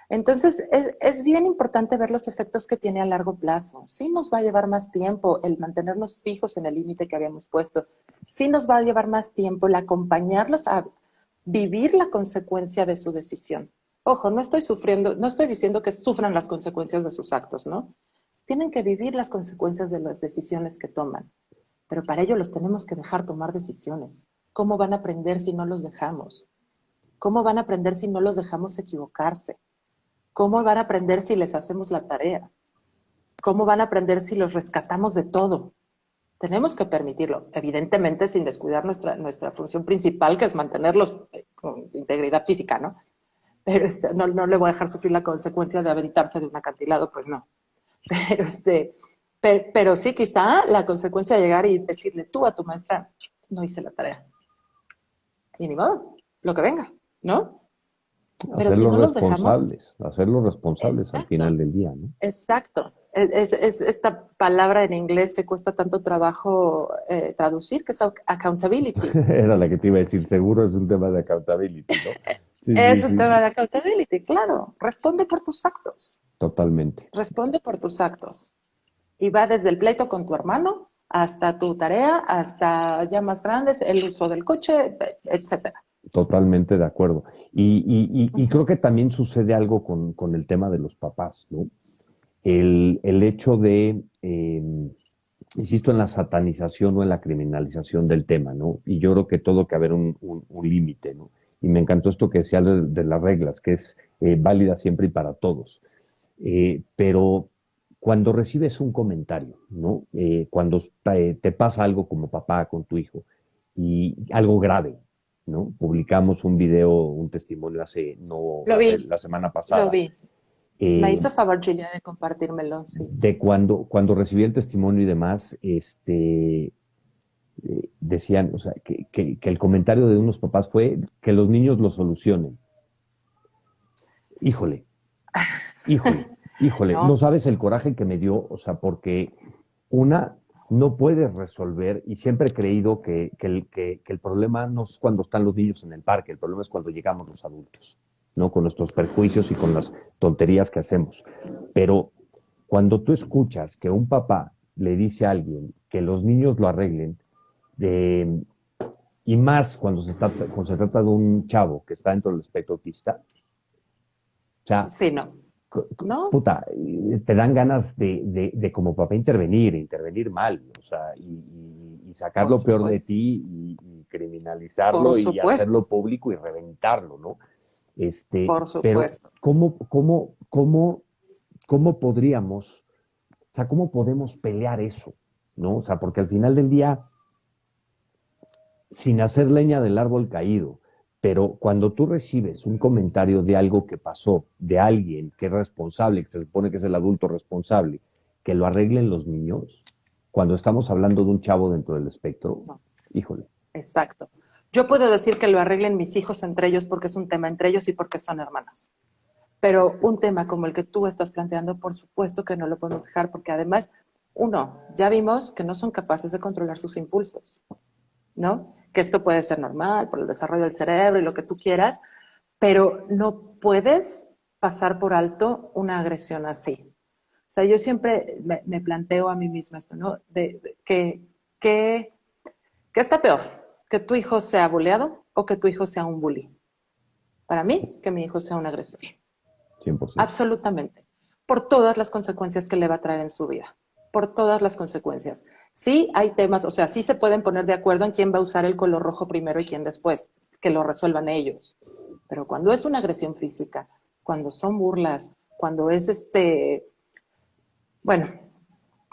Entonces, es bien importante ver los efectos que tiene a largo plazo. Sí nos va a llevar más tiempo el mantenernos fijos en el límite que habíamos puesto. Sí nos va a llevar más tiempo el acompañarlos a vivir la consecuencia de su decisión. Ojo, no estoy sufriendo, no estoy diciendo que sufran las consecuencias de sus actos, ¿no? Tienen que vivir las consecuencias de las decisiones que toman, pero para ello los tenemos que dejar tomar decisiones. ¿Cómo van a aprender si no los dejamos? ¿Cómo van a aprender si no los dejamos equivocarse? ¿Cómo van a aprender si les hacemos la tarea? ¿Cómo van a aprender si los rescatamos de todo? Tenemos que permitirlo, evidentemente sin descuidar nuestra función principal, que es mantenerlos con integridad física, ¿no? Pero no le voy a dejar sufrir la consecuencia de aventarse de un acantilado, pues no. Pero, pero sí, quizá la consecuencia de llegar y decirle tú a tu maestra, no hice la tarea. Y ni modo, lo que venga, ¿no? Pero si no los dejamos, hacerlos responsables al exacto. final del día, ¿no? Exacto. Es esta palabra en inglés que cuesta tanto trabajo traducir, que es accountability. Era la que te iba a decir, seguro es un tema de accountability, ¿no? Sí, sí, Es un sí, tema sí, de accountability, claro. Responde por tus actos. totalmente, Responde por tus actos. Y va desde el pleito con tu hermano hasta tu tarea, hasta ya más grandes, el uso del coche, etcétera. totalmente de acuerdo. Y Ujú. creo que también sucede algo con el tema de los papás, ¿no? El hecho de, insisto, en la satanización o en la criminalización del tema, ¿no? Y yo creo que todo que haber un límite, ¿no? Y me encantó esto que decía de las reglas, que es válida siempre y para todos. Pero cuando recibes un comentario, ¿no? Cuando te pasa algo como papá con tu hijo y algo grave, ¿no? Publicamos un video, un testimonio hace, no, Lo hace vi, la semana lo pasada, vi. Me eh, hizo favor, Julia, de compartírmelo, sí. de cuando recibí el testimonio y demás, decían, o sea, que el comentario de unos papás fue que los niños lo solucionen. Híjole, híjole, híjole, no No, sabes el coraje que me dio, o sea, porque una no puedes resolver, y siempre he creído que el problema no es cuando están los niños en el parque, el problema es cuando llegamos los adultos, ¿no? Con nuestros perjuicios y con las tonterías que hacemos. Pero cuando tú escuchas que un papá le dice a alguien que los niños lo arreglen, de, y más cuando se trata de un chavo que está dentro del espectro autista, o sea, sí, no. No, puta, te dan ganas de como papá intervenir mal, o sea, y sacar por lo peor de supuesto, ti y por criminalizarlo y supuesto, hacerlo público y reventarlo, ¿no? por Pero supuesto. ¿cómo podríamos, o sea, cómo podemos pelear eso, ¿no? O sea, porque al final del día, sin hacer leña del árbol caído, pero cuando tú recibes un comentario de algo que pasó, de alguien que es responsable, que se supone que es el adulto responsable, que lo arreglen los niños, cuando estamos hablando de un chavo dentro del espectro, No, híjole, exacto. Yo puedo decir que lo arreglen mis hijos entre ellos porque es un tema entre ellos y porque son hermanos. Pero un tema como el que tú estás planteando, por supuesto que no lo podemos dejar, porque además Uno, ya vimos que no son capaces de controlar sus impulsos, ¿no? Que esto puede ser normal por el desarrollo del cerebro y lo que tú quieras, pero no puedes pasar por alto una agresión así. O sea, yo siempre me planteo a mí misma esto, ¿no? Que está peor, que tu hijo sea buleado o que tu hijo sea un bully. Para mí, que mi hijo sea un agresor. 100%. Absolutamente. Por todas las consecuencias que le va a traer en su vida. Por todas las consecuencias. Sí hay temas, o sea, sí se pueden poner de acuerdo en quién va a usar el color rojo primero y quién después, que lo resuelvan ellos. Pero cuando es una agresión física, cuando son burlas, cuando es bueno,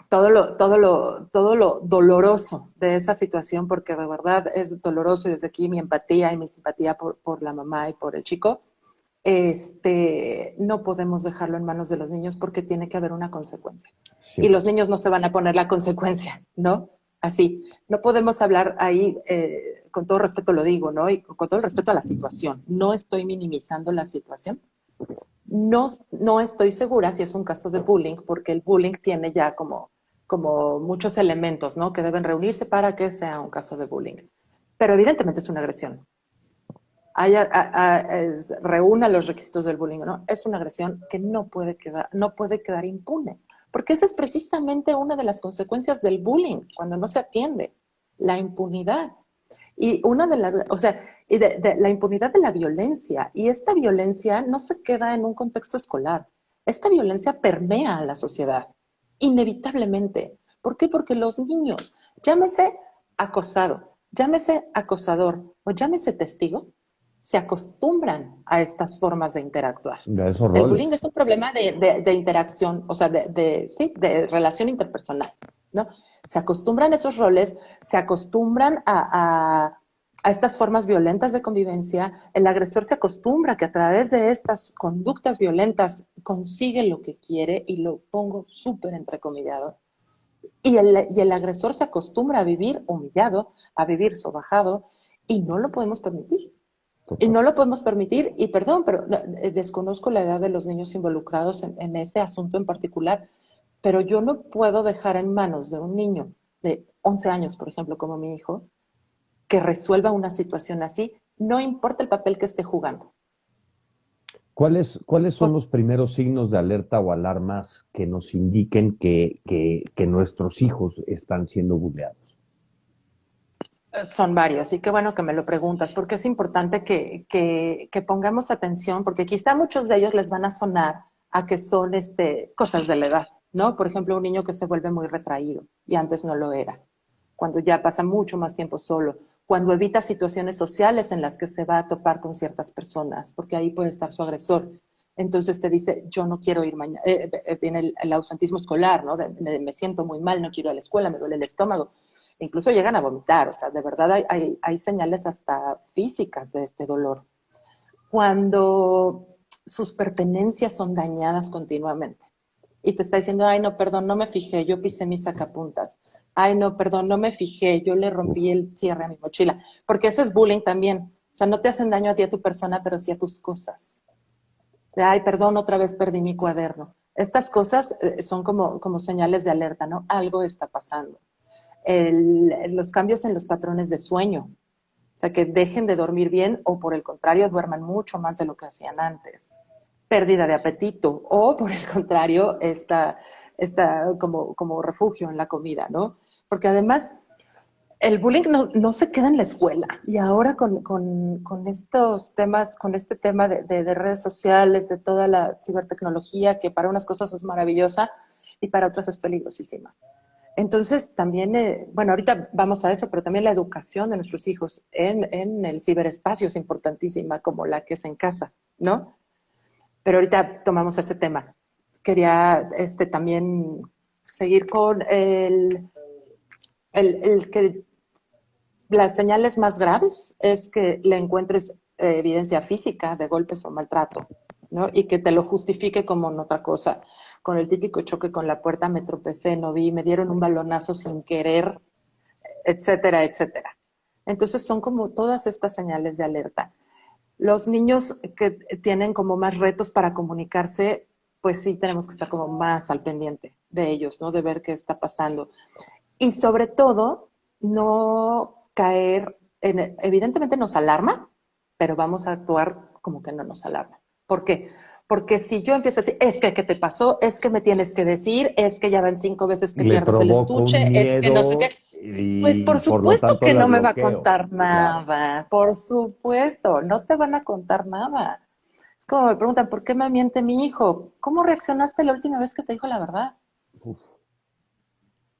todo lo doloroso de esa situación, porque de verdad es doloroso y desde aquí mi empatía y mi simpatía por la mamá y por el chico, no podemos dejarlo en manos de los niños porque tiene que haber una consecuencia. Y los 100%. niños no se van a poner la consecuencia, ¿no? Así, no podemos hablar ahí, con todo respeto lo digo, ¿no? Y con todo el respeto a la situación. No estoy minimizando la situación. No, no estoy segura si es un caso de bullying, porque el bullying tiene ya como muchos elementos, ¿no? Que deben reunirse para que sea un caso de bullying. Pero evidentemente es una agresión. Reúna los requisitos del bullying, ¿no? Es una agresión que no puede quedar impune, porque esa es precisamente una de las consecuencias del bullying, cuando no se atiende, la impunidad. Y una de las, o sea, de la impunidad de la violencia, y esta violencia no se queda en un contexto escolar, esta violencia permea a la sociedad, inevitablemente. ¿Por qué? Porque los niños, llámese acosado, llámese acosador o llámese testigo, se acostumbran a estas formas de interactuar. De esos El bullying roles. es un problema de interacción, o sea, sí, de relación interpersonal, ¿no? Se acostumbran a esos roles, se acostumbran a estas formas violentas de convivencia. El agresor se acostumbra que a través de estas conductas violentas consigue lo que quiere, y lo pongo súper entrecomillado. Y el agresor se acostumbra a vivir humillado, a vivir sobajado, y no lo podemos permitir. Y Total. no lo podemos permitir, y perdón, pero desconozco la edad de los niños involucrados en ese asunto en particular, pero yo no puedo dejar en manos de un niño de 11 años, por ejemplo, como mi hijo, que resuelva una situación así, no importa el papel que esté jugando. ¿Cuáles son Por- los primeros signos de alerta o alarmas que nos indiquen que nuestros hijos están siendo bulleados? Son varios, y qué bueno que me lo preguntas, porque es importante que pongamos atención, porque quizá muchos de ellos les van a sonar a que son cosas de la edad, ¿no? Por ejemplo, un niño que se vuelve muy retraído y antes no lo era, cuando ya pasa mucho más tiempo solo, cuando evita situaciones sociales en las que se va a topar con ciertas personas, porque ahí puede estar su agresor. Entonces te dice, yo no quiero ir mañana, viene el ausentismo escolar, ¿no? Me siento muy mal, no quiero ir a la escuela, me duele el estómago. Incluso llegan a vomitar, o sea, de verdad hay señales hasta físicas de este dolor. Cuando sus pertenencias son dañadas continuamente y te está diciendo, ay, no, perdón, no me fijé, yo pisé mis sacapuntas. Ay, no, perdón, no me fijé, yo le rompí Uf, el cierre a mi mochila. Porque ese es bullying también. O sea, no te hacen daño a ti, a tu persona, pero sí a tus cosas. De, ay, perdón, otra vez perdí mi cuaderno. Estas cosas son como señales de alerta, ¿no? Algo está pasando. Los cambios en los patrones de sueño, o sea, que dejen de dormir bien o por el contrario duerman mucho más de lo que hacían antes. Pérdida de apetito o por el contrario, esta como refugio en la comida, ¿no? Porque además el bullying no se queda en la escuela, y ahora con estos temas, con este tema de redes sociales, de toda la cibertecnología, que para unas cosas es maravillosa y para otras es peligrosísima. Entonces, también, bueno, ahorita vamos a eso, pero también la educación de nuestros hijos en el ciberespacio es importantísima, como la que es en casa, ¿no? Pero ahorita tomamos ese tema. Quería también seguir con el que las señales más graves es que le encuentres evidencia física de golpes o maltrato, ¿no? Y que te lo justifique como otra cosa. Con el típico choque con la puerta, me tropecé, no vi, me dieron un balonazo sin querer, etcétera, etcétera. Entonces son como todas estas señales de alerta. Los niños que tienen como más retos para comunicarse, pues sí tenemos que estar como más al pendiente de ellos, ¿no? De ver qué está pasando. Y sobre todo, no caer en, evidentemente nos alarma, pero vamos a actuar como que no nos alarma. ¿Por qué? Porque si yo empiezo a decir, es que ¿qué te pasó? Es que me tienes que decir, es que ya van 5 veces que Le pierdes el provoco un estuche, es que no sé qué. miedo Pues y por por lo supuesto tanto que la no me va a bloqueo. contar Claro. nada, por supuesto, no te van a contar nada. Es como me preguntan, ¿por qué me miente mi hijo? ¿Cómo reaccionaste la última vez que te dijo la verdad? Uf.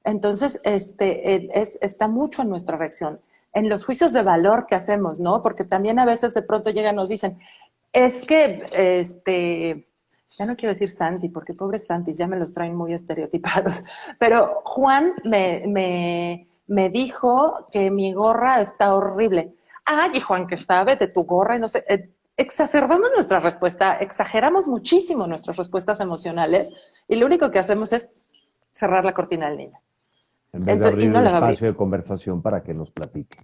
Entonces, está mucho en nuestra reacción, en los juicios de valor que hacemos, ¿no? Porque también a veces de pronto llegan y nos dicen, es que, ya no quiero decir Santi, porque pobres Santis ya me los traen muy estereotipados, pero Juan me dijo que mi gorra está horrible. Ay, y Juan, que sabe de tu gorra y no sé, exacerbamos nuestra respuesta, exageramos muchísimo nuestras respuestas emocionales y lo único que hacemos es cerrar la cortina del niño. En vez de Entonces, y abrir no el la va a abrir. espacio de conversación para que nos platique.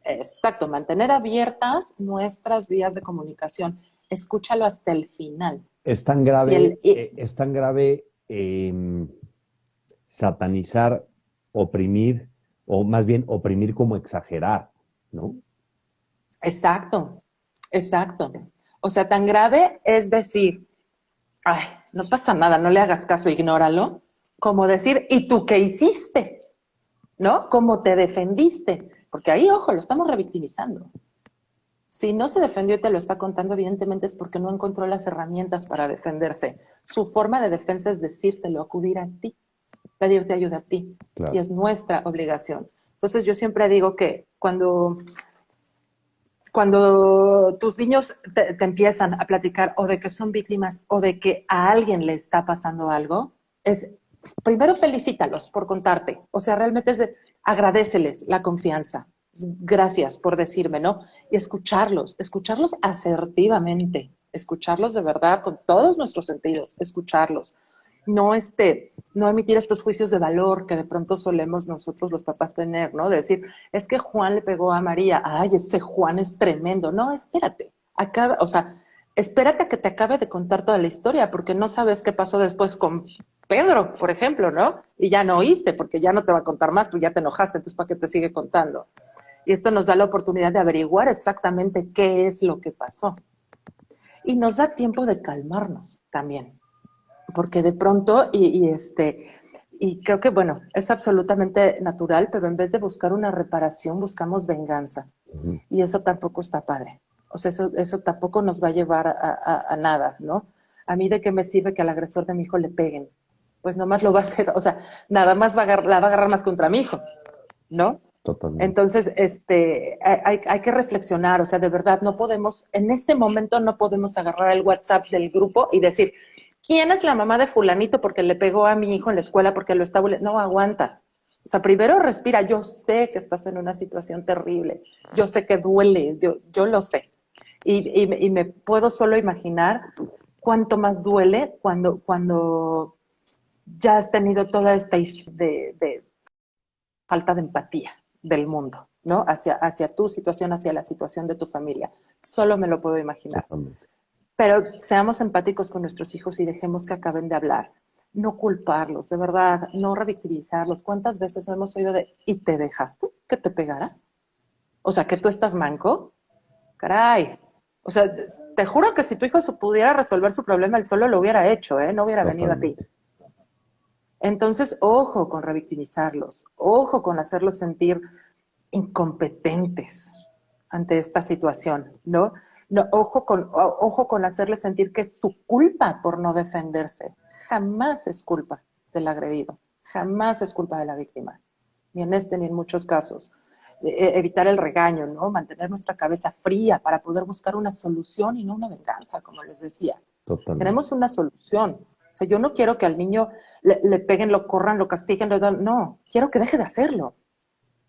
Exacto, mantener abiertas nuestras vías de comunicación. Escúchalo hasta el final. Si el, Es tan grave satanizar, oprimir, o más bien oprimir como exagerar, ¿no? exacto, exacto. O sea, tan grave es decir, ay, no pasa nada, no le hagas caso, ignóralo, como decir, ¿y tú qué hiciste? ¿No? ¿Cómo te defendiste? Porque ahí, ojo, lo estamos revictimizando. Si no se defendió y te lo está contando, evidentemente es porque no encontró las herramientas para defenderse. Su forma de defensa es decírtelo, acudir a ti, pedirte ayuda a ti. Y Claro. es nuestra obligación. Entonces yo siempre digo que cuando tus niños te empiezan a platicar o de que son víctimas o de que a alguien le está pasando algo, es primero felicítalos por contarte. O sea, realmente es de agradeceles la confianza. Gracias por decirme, ¿no? Y escucharlos asertivamente, escucharlos de verdad con todos nuestros sentidos, escucharlos. No, no emitir estos juicios de valor que de pronto solemos nosotros los papás tener, ¿no? De decir, es que Juan le pegó a María, ay, ese Juan es tremendo. No, espérate, acaba, o sea, espérate a que te acabe de contar toda la historia, porque no sabes qué pasó después con Pedro, por ejemplo, ¿no? Y ya no oíste, porque ya no te va a contar más, pues ya te enojaste, entonces ¿para qué te sigue contando? Y esto nos da la oportunidad de averiguar exactamente qué es lo que pasó. Y nos da tiempo de calmarnos también, porque de pronto, y creo que, bueno, es absolutamente natural, pero en vez de buscar una reparación, buscamos venganza. Ujú. Y eso tampoco está padre. O sea, eso tampoco nos va a llevar a nada, ¿no? A mí de qué me sirve que al agresor de mi hijo le peguen. Pues nomás lo va a hacer, o sea, nada más la va a agarrar más contra mi hijo, ¿no? Totalmente. Entonces, hay que reflexionar, o sea, de verdad, no podemos, en ese momento no podemos agarrar el WhatsApp del grupo y decir, ¿quién es la mamá de fulanito porque le pegó a mi hijo en la escuela porque lo está bullying? No, aguanta. O sea, primero respira, yo sé que estás en una situación terrible, yo sé que duele, yo lo sé. Y me puedo solo imaginar cuánto más duele cuando ya has tenido toda esta de falta de empatía del mundo, ¿no? Hacia tu situación, hacia la situación de tu familia. Solo me lo puedo imaginar. Totalmente. Pero seamos empáticos con nuestros hijos y dejemos que acaben de hablar. No culparlos, de verdad, no revictimizarlos. ¿Cuántas veces hemos oído de, ¿y te dejaste que te pegara? O sea, que tú estás manco. Caray. O sea, te juro que si tu hijo pudiera resolver su problema, él solo lo hubiera hecho, ¿eh? No hubiera venido a ti. Totalmente. Entonces, ojo con revictimizarlos, ojo con hacerlos sentir incompetentes ante esta situación, ¿no? No, ojo con hacerles sentir que es su culpa por no defenderse. Jamás es culpa del agredido, jamás es culpa de la víctima, ni en este ni en muchos casos. Evitar el regaño, ¿no? Mantener nuestra cabeza fría para poder buscar una solución y no una venganza, como les decía. Totalmente. Queremos una solución. O sea, yo no quiero que al niño le peguen, lo corran, lo castiguen, no, quiero que deje de hacerlo,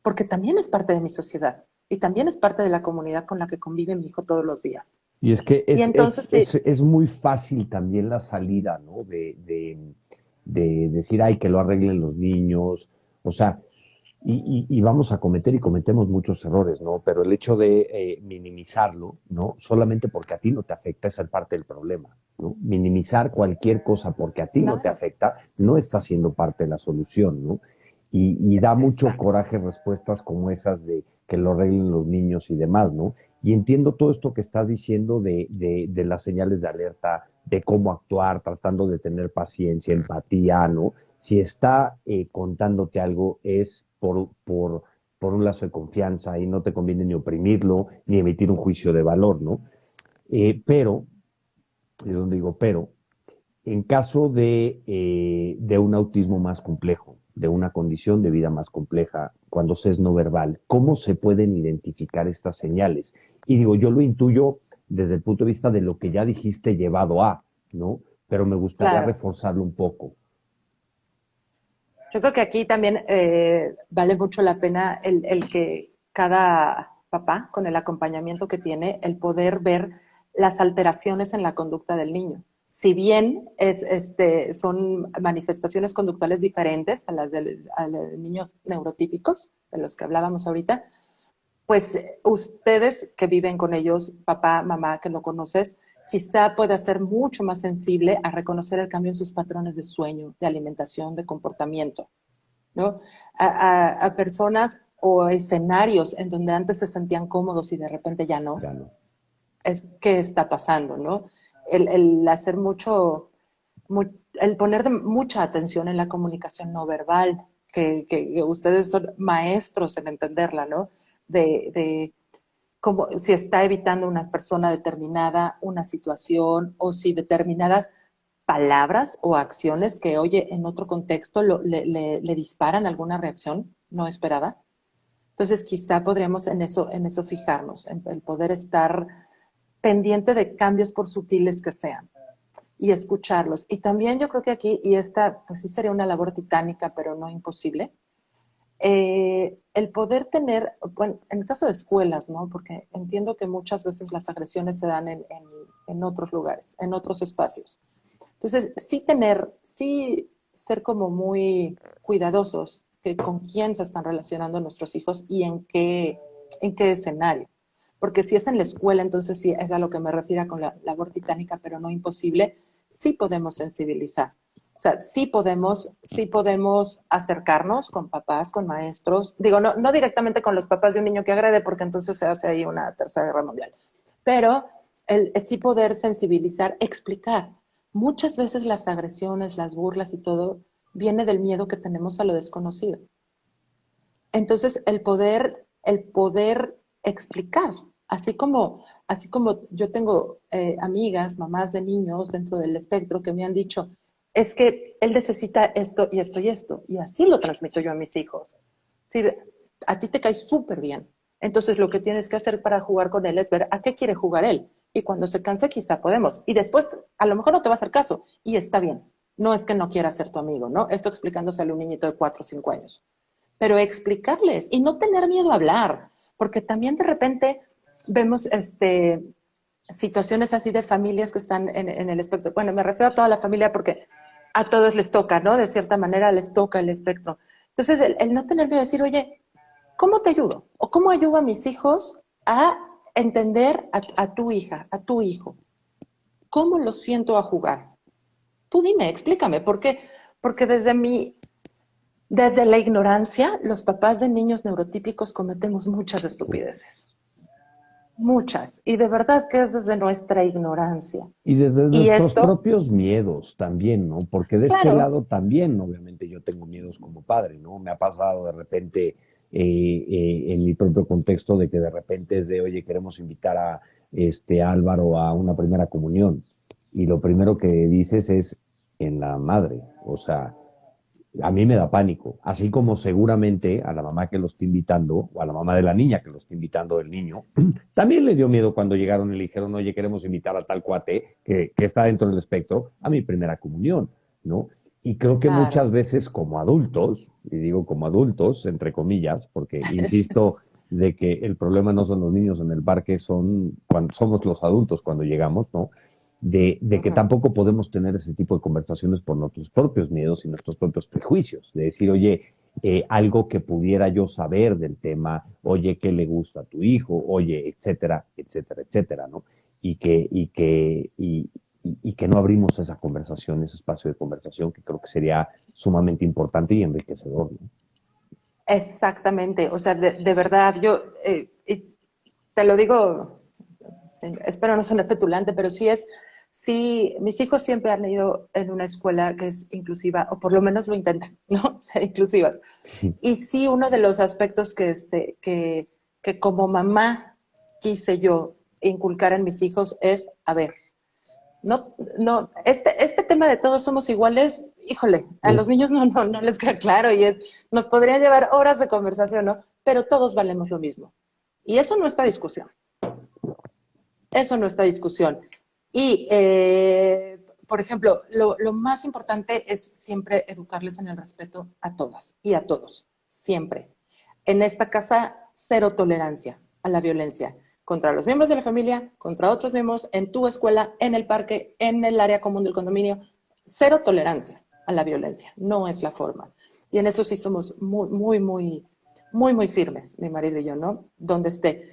porque también es parte de mi sociedad y también es parte de la comunidad con la que convive mi hijo todos los días. Y es que Y entonces, sí, es muy fácil también la salida, ¿no? De decir, ay, que lo arreglen los niños. O sea, y vamos a cometer y cometemos muchos errores, ¿no? Pero el hecho de minimizarlo, ¿no? Solamente porque a ti no te afecta, es parte del problema, ¿no? Minimizar cualquier cosa porque a ti no te Claro, afecta, no está siendo parte de la solución, ¿no? Y da mucho exacto. coraje respuestas como esas de que lo arreglen los niños y demás, ¿no? Y entiendo todo esto que estás diciendo de las señales de alerta, de cómo actuar, tratando de tener paciencia, empatía, ¿no? Si está contándote algo es por un lazo de confianza y no te conviene ni oprimirlo ni emitir un juicio de valor, ¿no? Pero, es donde digo, pero, en caso de un autismo más complejo, de una condición de vida más compleja, cuando se es no verbal, ¿cómo se pueden identificar estas señales? Y digo, yo lo intuyo desde el punto de vista de lo que ya dijiste llevado a, ¿no? Pero me gustaría Claro. reforzarlo un poco. Yo creo que aquí también vale mucho la pena el que cada papá, con el acompañamiento que tiene, el poder ver las alteraciones en la conducta del niño. Si bien son manifestaciones conductuales diferentes a las de niños neurotípicos, de los que hablábamos ahorita, pues ustedes que viven con ellos, papá, mamá, que lo conoces, quizá pueda ser mucho más sensible a reconocer el cambio en sus patrones de sueño, de alimentación, de comportamiento, ¿no? A personas o escenarios en donde antes se sentían cómodos y de repente ya no. Ya no. Es qué está pasando, ¿no? El hacer el poner mucha atención en la comunicación no verbal, que ustedes son maestros en entenderla, ¿no? De como si está evitando una persona determinada una situación o si determinadas palabras o acciones que oye en otro contexto le disparan alguna reacción no esperada. Entonces quizá podríamos en eso fijarnos, en el poder estar pendiente de cambios por sutiles que sean y escucharlos. Y también yo creo que aquí, y esta pues sí sería una labor titánica, pero no imposible, el poder tener, bueno, en el caso de escuelas, ¿no? Porque entiendo que muchas veces las agresiones se dan en otros lugares, en otros espacios. Entonces, sí ser como muy cuidadosos que con quién se están relacionando nuestros hijos y en qué escenario. Porque si es en la escuela, entonces sí es a lo que me refiero con la labor titánica, pero no imposible, sí podemos sensibilizar. O sea, sí podemos acercarnos con papás, con maestros. Digo, no directamente con los papás de un niño que agrede, porque entonces se hace ahí una tercera guerra mundial. Pero sí poder sensibilizar, explicar. Muchas veces las agresiones, las burlas y todo viene del miedo que tenemos a lo desconocido. Entonces, el poder explicar, así como yo tengo amigas, mamás de niños dentro del espectro que me han dicho, es que él necesita esto y esto y esto, y así lo transmito yo a mis hijos. Sí, a ti te cae súper bien. Entonces, lo que tienes que hacer para jugar con él es ver a qué quiere jugar él. Y cuando se canse, quizá podemos. Y después, a lo mejor no te va a hacer caso, y está bien. No es que no quiera ser tu amigo, ¿no? Esto explicándoselo a un niñito de 4 o 5 años, pero explicarles y no tener miedo a hablar, porque también de repente vemos situaciones así de familias que están en el espectro. Bueno, me refiero a toda la familia porque a todos les toca, ¿no? De cierta manera les toca el espectro. Entonces, el no tener miedo de decir, oye, ¿cómo te ayudo? ¿O cómo ayudo a mis hijos a entender a tu hija, a tu hijo? ¿Cómo lo siento a jugar? Tú dime, explícame, ¿por qué? Porque desde la ignorancia, los papás de niños neurotípicos cometemos muchas Uf. estupideces, muchas, y de verdad que es desde nuestra ignorancia. Y desde Y nuestros esto, propios miedos también, ¿no? Porque de este claro, lado también, obviamente, yo tengo miedos como padre, ¿no? Me ha pasado de repente en mi propio contexto de que de repente es de, oye, queremos invitar a Álvaro a una primera comunión. Y lo primero que dices es en la madre, o sea, a mí me da pánico, así como seguramente a la mamá que lo está invitando, o a la mamá de la niña que lo está invitando del niño, también le dio miedo cuando llegaron y le dijeron, oye, queremos invitar a tal cuate que está dentro del espectro a mi primera comunión, ¿no? Y creo que muchas claro, veces como adultos, y digo como adultos, entre comillas, porque insisto de que el problema no son los niños en el parque, son cuando somos los adultos cuando llegamos, ¿no? De que uh-huh, tampoco podemos tener ese tipo de conversaciones por nuestros propios miedos y nuestros propios prejuicios, de decir, oye, algo que pudiera yo saber del tema, oye, ¿qué le gusta a tu hijo? Oye, etcétera, etcétera, etcétera, ¿no? Y que no abrimos esa conversación, ese espacio de conversación que creo que sería sumamente importante y enriquecedor, ¿no? Exactamente, o sea, de verdad, yo y te lo digo, sí, espero no sonar petulante, pero sí, mis hijos siempre han ido en una escuela que es inclusiva, o por lo menos lo intentan, ¿no? Ser inclusivas. Y sí, uno de los aspectos que como mamá quise yo inculcar en mis hijos es, a ver, este tema de todos somos iguales, híjole, a Uf, los niños no les queda claro y nos podría llevar horas de conversación, ¿no? Pero todos valemos lo mismo. Y eso no está discusión. Eso no está discusión. Y, por ejemplo, lo más importante es siempre educarles en el respeto a todas y a todos, siempre. En esta casa, cero tolerancia a la violencia contra los miembros de la familia, contra otros miembros, en tu escuela, en el parque, en el área común del condominio. Cero tolerancia a la violencia, no es la forma. Y en eso sí somos muy firmes, mi marido y yo, ¿no? Donde esté.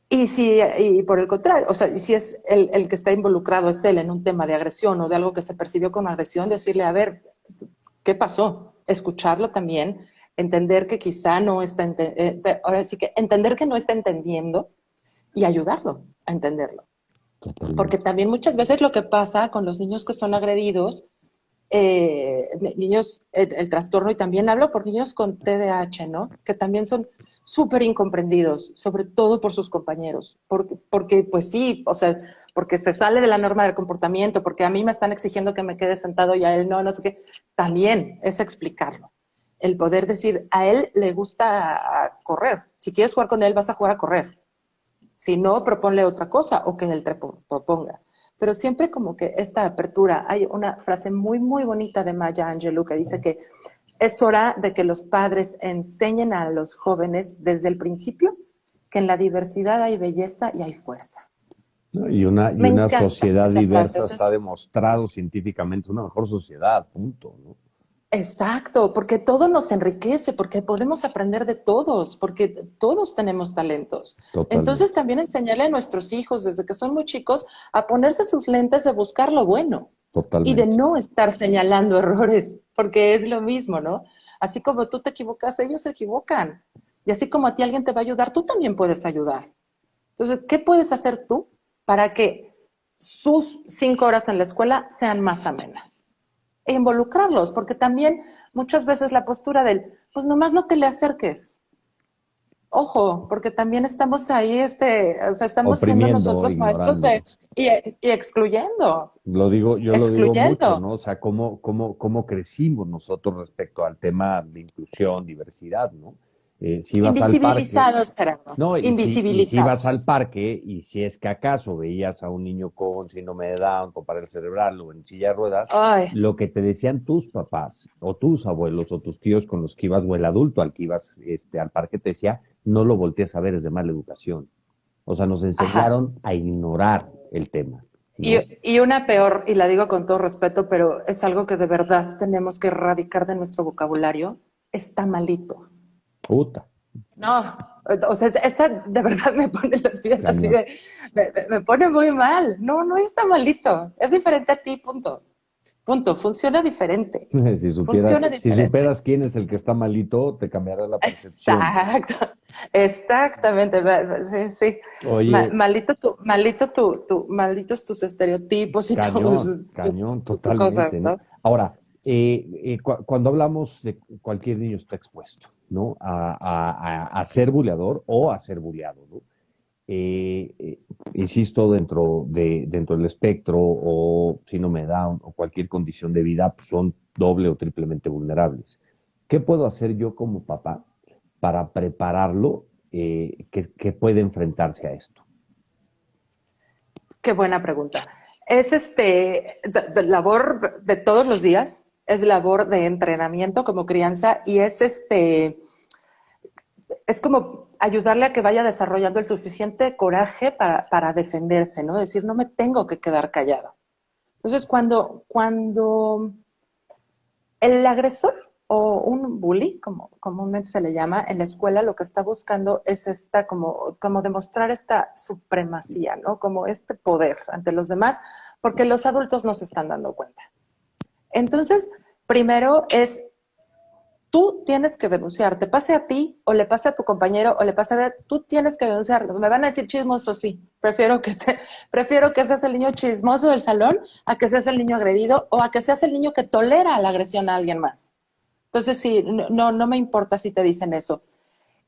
Y por el contrario, o sea, y si es el que está involucrado es él en un tema de agresión o de algo que se percibió como agresión, decirle, a ver, ¿qué pasó? Escucharlo también, entender que quizá no está, ahora sí que entender que no está entendiendo y ayudarlo a entenderlo. Porque totalmente. también muchas veces lo que pasa con los niños que son agredidos, niños, el trastorno, y también hablo por niños con TDAH, ¿no? Que también son súper incomprendidos, sobre todo por sus compañeros, porque pues sí, o sea, porque se sale de la norma del comportamiento, porque a mí me están exigiendo que me quede sentado y a él no sé qué, también es explicarlo. El poder decir, a él le gusta correr, si quieres jugar con él vas a jugar a correr, si no, proponle otra cosa o que él te proponga. Pero siempre como que esta apertura, hay una frase muy bonita de Maya Angelou que dice que es hora de que los padres enseñen a los jóvenes desde el principio que en la diversidad hay belleza y hay fuerza. ¿No? Y una Encanta sociedad esa frase. O diversa sea, está demostrado científicamente, es una mejor sociedad, punto, ¿no? exacto, porque todo nos enriquece, porque podemos aprender de todos, porque todos tenemos talentos. Entonces Totalmente, también enseñarle a nuestros hijos desde que son muy chicos a ponerse sus lentes de buscar lo bueno y de totalmente. no estar señalando errores, porque es lo mismo, ¿no? Así como tú te equivocas, ellos se equivocan. Y así como a ti alguien te va a ayudar, tú también puedes ayudar. Entonces, ¿qué puedes hacer tú para que sus 5 horas en la escuela sean más amenas? E involucrarlos, porque también muchas veces la postura del, pues nomás no te le acerques. Ojo, porque también estamos ahí, o sea, estamos siendo Oprimiendo, nosotros maestros de ignorando. y excluyendo, Yo lo digo mucho, excluyendo. ¿no? O sea, cómo crecimos nosotros respecto al tema de inclusión, diversidad, ¿no? Si vas al parque, Invisibilizados, Gerardo, no, y si vas al invisibilizados. parque y si es que acaso veías a un niño con síndrome de Down, con parálisis cerebral o en silla de ruedas, Ay, lo que te decían tus papás o tus abuelos o tus tíos con los que ibas o el adulto al que ibas al parque te decía, no lo voltees a ver, es de mala educación. O sea, nos ajá. enseñaron a ignorar el tema, Y, ¿no? y una peor, y la digo con todo respeto, pero es algo que de verdad tenemos que erradicar de nuestro vocabulario, está malito. Puta, No, o sea, esa de verdad me pone las pies así cañón. me pone muy mal. No está malito. Es diferente a ti, punto. Punto. Funciona diferente. Funciona Si diferente. superas quién es el que está malito, te cambiará la percepción. Exacto. Exactamente. Sí, sí. Oye, Malditos tus estereotipos y cañón, tus cañón, cosas, totalmente, ¿no? ¿no? Ahora, cuando hablamos de cualquier niño está expuesto, ¿no? A ser buleador o a ser buleado, ¿no? Eh, eh, Insisto, dentro del espectro o síndrome de Down o cualquier condición de vida, pues son doble o triplemente vulnerables. ¿Qué puedo hacer yo como papá para prepararlo que puede enfrentarse a esto? Qué buena pregunta. Es labor de todos los días, es labor de entrenamiento como crianza y es como ayudarle a que vaya desarrollando el suficiente coraje para defenderse, ¿no? Decir, no me tengo que quedar callado. Entonces, cuando el agresor o un bully, como comúnmente se le llama, en la escuela lo que está buscando es como demostrar esta supremacía, ¿no? Como este poder ante los demás, porque los adultos no se están dando cuenta. Entonces, primero es, tú tienes que denunciar, te pase a ti, o le pase a tu compañero, o le pase a... Tú tienes que denunciar. Me van a decir chismoso, sí. Prefiero que seas el niño chismoso del salón a que seas el niño agredido, o a que seas el niño que tolera la agresión a alguien más. Entonces, sí, no me importa si te dicen eso.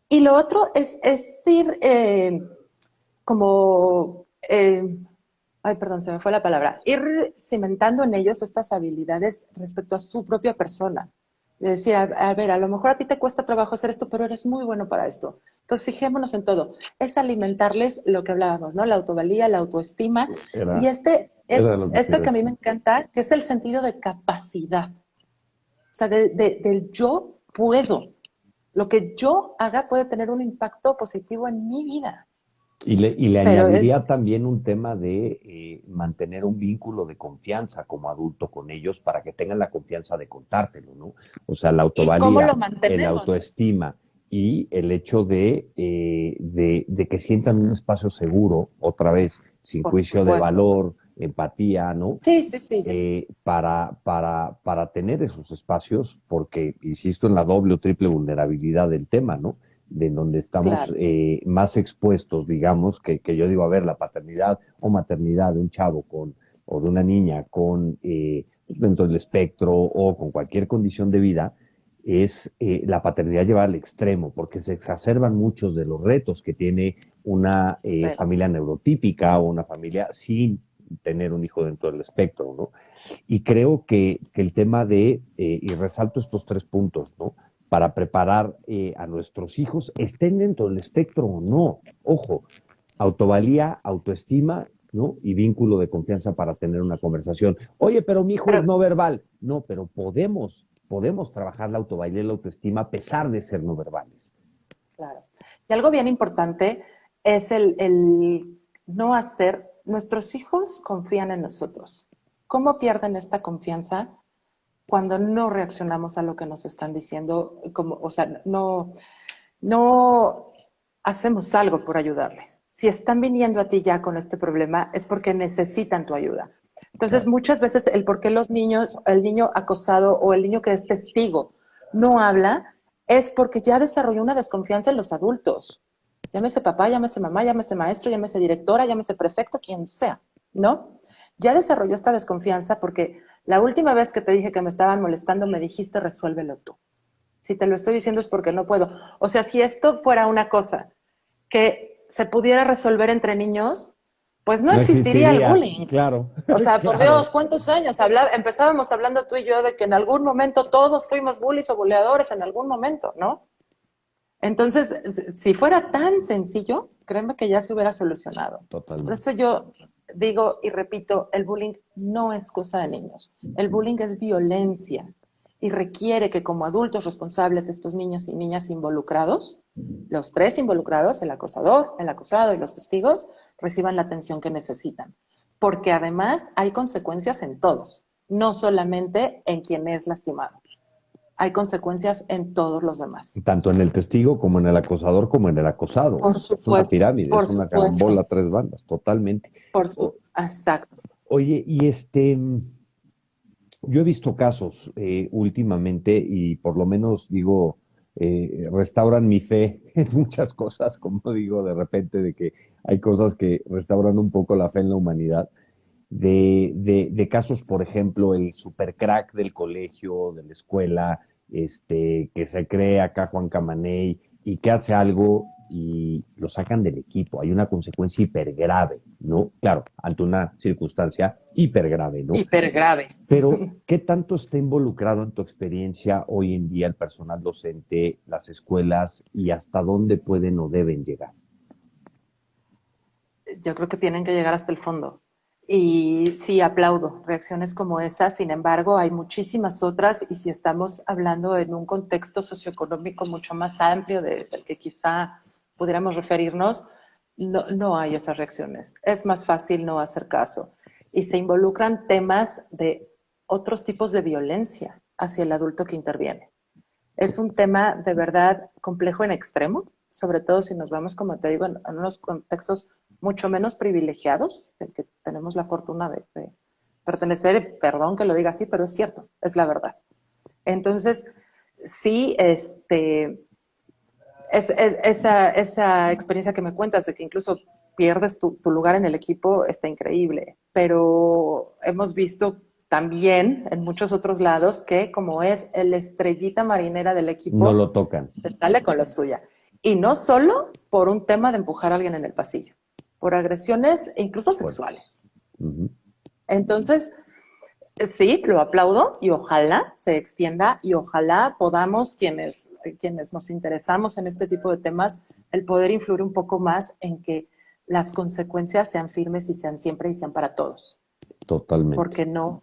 Y lo otro es ir como, ay, perdón, se me fue la palabra, ir cimentando en ellos estas habilidades respecto a su propia persona. De decir, a ver, a lo mejor a ti te cuesta trabajo hacer esto, pero eres muy bueno para esto. Entonces, fijémonos en todo. Es alimentarles lo que hablábamos, ¿no? La autovalía, la autoestima. Y Era lo que te este iba a que a mí me decir. encanta, que es el sentido de capacidad. O sea, del yo puedo. Lo que yo haga puede tener un impacto positivo en mi vida. Y le Pero es, añadiría también un tema de mantener un vínculo de confianza como adulto con ellos para que tengan la confianza de contártelo, ¿no? O sea, la ¿y cómo lo autovalía, el mantenemos? autoestima y el hecho de que sientan un espacio seguro, otra vez, sin Por juicio de supuesto. valor, empatía, ¿no? Sí, sí, sí, sí. Para tener esos espacios, porque insisto en la doble o triple vulnerabilidad del tema, ¿no? De donde estamos Claro. más expuestos, digamos, que yo digo, a ver, la paternidad o maternidad de un chavo o de una niña con pues, dentro del espectro o con cualquier condición de vida, es la paternidad llevada al extremo, porque se exacerban muchos de los retos que tiene una Cero. familia neurotípica o una familia sin tener un hijo dentro del espectro, ¿no? Y creo que el tema y resalto estos 3 puntos, ¿no? Para preparar a nuestros hijos, estén dentro del espectro o no. Ojo, autovalía, autoestima, ¿no? Y vínculo de confianza para tener una conversación. Oye, pero mi hijo es Pero, no verbal. No, pero podemos trabajar la autovalía y la autoestima a pesar de ser no verbales. claro. Y algo bien importante es el no hacer, nuestros hijos confían en nosotros. ¿Cómo pierden esta confianza? Cuando no reaccionamos a lo que nos están diciendo, como, o sea, no hacemos algo por ayudarles. Si están viniendo a ti ya con este problema, es porque necesitan tu ayuda. Entonces, Claro. muchas veces el por qué los niños, el niño acosado o el niño que es testigo no habla, es porque ya desarrolló una desconfianza en los adultos. Llámese papá, llámese mamá, llámese maestro, llámese directora, llámese prefecto, quien sea, ¿no? Ya desarrolló esta desconfianza porque la última vez que te dije que me estaban molestando, me dijiste resuélvelo tú. Si te lo estoy diciendo es porque no puedo. O sea, si esto fuera una cosa que se pudiera resolver entre niños, pues no No existiría el existiría, bullying. claro, O sea, por claro. Dios, ¿cuántos años? Empezábamos hablando tú y yo de que en algún momento todos fuimos bullies o buleadores en algún momento, ¿no? Entonces, si fuera tan sencillo, créeme que ya se hubiera solucionado. Por eso Totalmente. yo digo y repito, el bullying no es cosa de niños. El bullying es violencia y requiere que como adultos responsables de estos niños y niñas involucrados, los 3 involucrados, el acosador, el acosado y los testigos, reciban la atención que necesitan. Porque además hay consecuencias en todos, no solamente en quien es lastimado. Hay consecuencias en todos los demás. Tanto en el testigo como en el acosador como en el acosado. Es una pirámide, es Por una supuesto, carambola, 3 bandas, totalmente. O- exacto. oye, yo he visto casos últimamente y por lo menos digo, restauran mi fe en muchas cosas, como digo de repente, de que hay cosas que restauran un poco la fe en la humanidad. De casos, por ejemplo, el super crack del colegio, de la escuela, que se cree acá Juan Camaney y que hace algo y lo sacan del equipo. Hay una consecuencia hiper grave, ¿no? Claro, ante una circunstancia hiper grave, ¿no? Hiper grave. Pero, ¿qué tanto está involucrado en tu experiencia hoy en día el personal docente, las escuelas y hasta dónde pueden o deben llegar? Yo creo que tienen que llegar hasta el fondo. Y sí, aplaudo reacciones como esa. Sin embargo, hay muchísimas otras y si estamos hablando en un contexto socioeconómico mucho más amplio del que quizá pudiéramos referirnos, no hay esas reacciones. Es más fácil no hacer caso. Y se involucran temas de otros tipos de violencia hacia el adulto que interviene. Es un tema de verdad complejo en extremo, sobre todo si nos vamos, como te digo, en unos contextos mucho menos privilegiados, del que tenemos la fortuna de pertenecer, perdón que lo diga así, pero es cierto, es la verdad. Entonces, sí, esa experiencia que me cuentas de que incluso pierdes tu lugar en el equipo está increíble, pero hemos visto también en muchos otros lados que como es el estrellita marinera del No equipo, lo tocan. se sale con la suya. Y no solo por un tema de empujar a alguien en el pasillo, por agresiones incluso Fuertes. sexuales. Ujú. Entonces, sí, lo aplaudo y ojalá se extienda y ojalá podamos, quienes nos interesamos en este tipo de temas, el poder influir un poco más en que las consecuencias sean firmes y sean siempre y sean para todos. Totalmente. Porque no,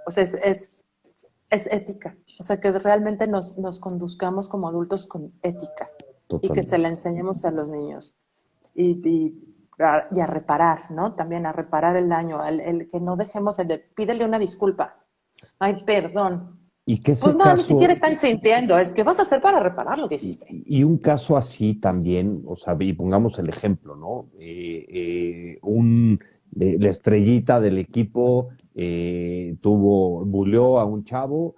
o sea, es ética. O sea, que realmente nos conduzcamos como adultos con ética y que se la Totalmente. enseñemos a los niños. Y a reparar, ¿no? También a reparar el daño, el que no dejemos el de pídele una disculpa. Ay, perdón. Y que Pues ese no, ni siquiera caso, están sintiendo, es que vas a hacer para reparar lo que y, hiciste. y un caso así también, o sea, y pongamos el ejemplo, ¿no? La estrellita del equipo buleó a un chavo,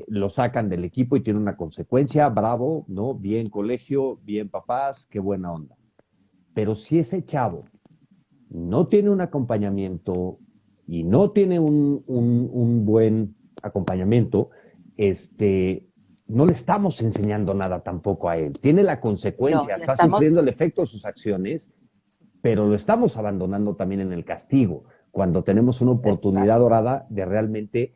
lo sacan del equipo y tiene una consecuencia, bravo, ¿no? Bien colegio, bien papás, qué buena onda. Pero si ese chavo no tiene un acompañamiento y no tiene un buen acompañamiento, no le estamos enseñando nada tampoco a él. Tiene la No, consecuencia, le está sufriendo estamos, el efecto de sus acciones, pero lo estamos abandonando también en el castigo, cuando tenemos una oportunidad exacto. dorada de realmente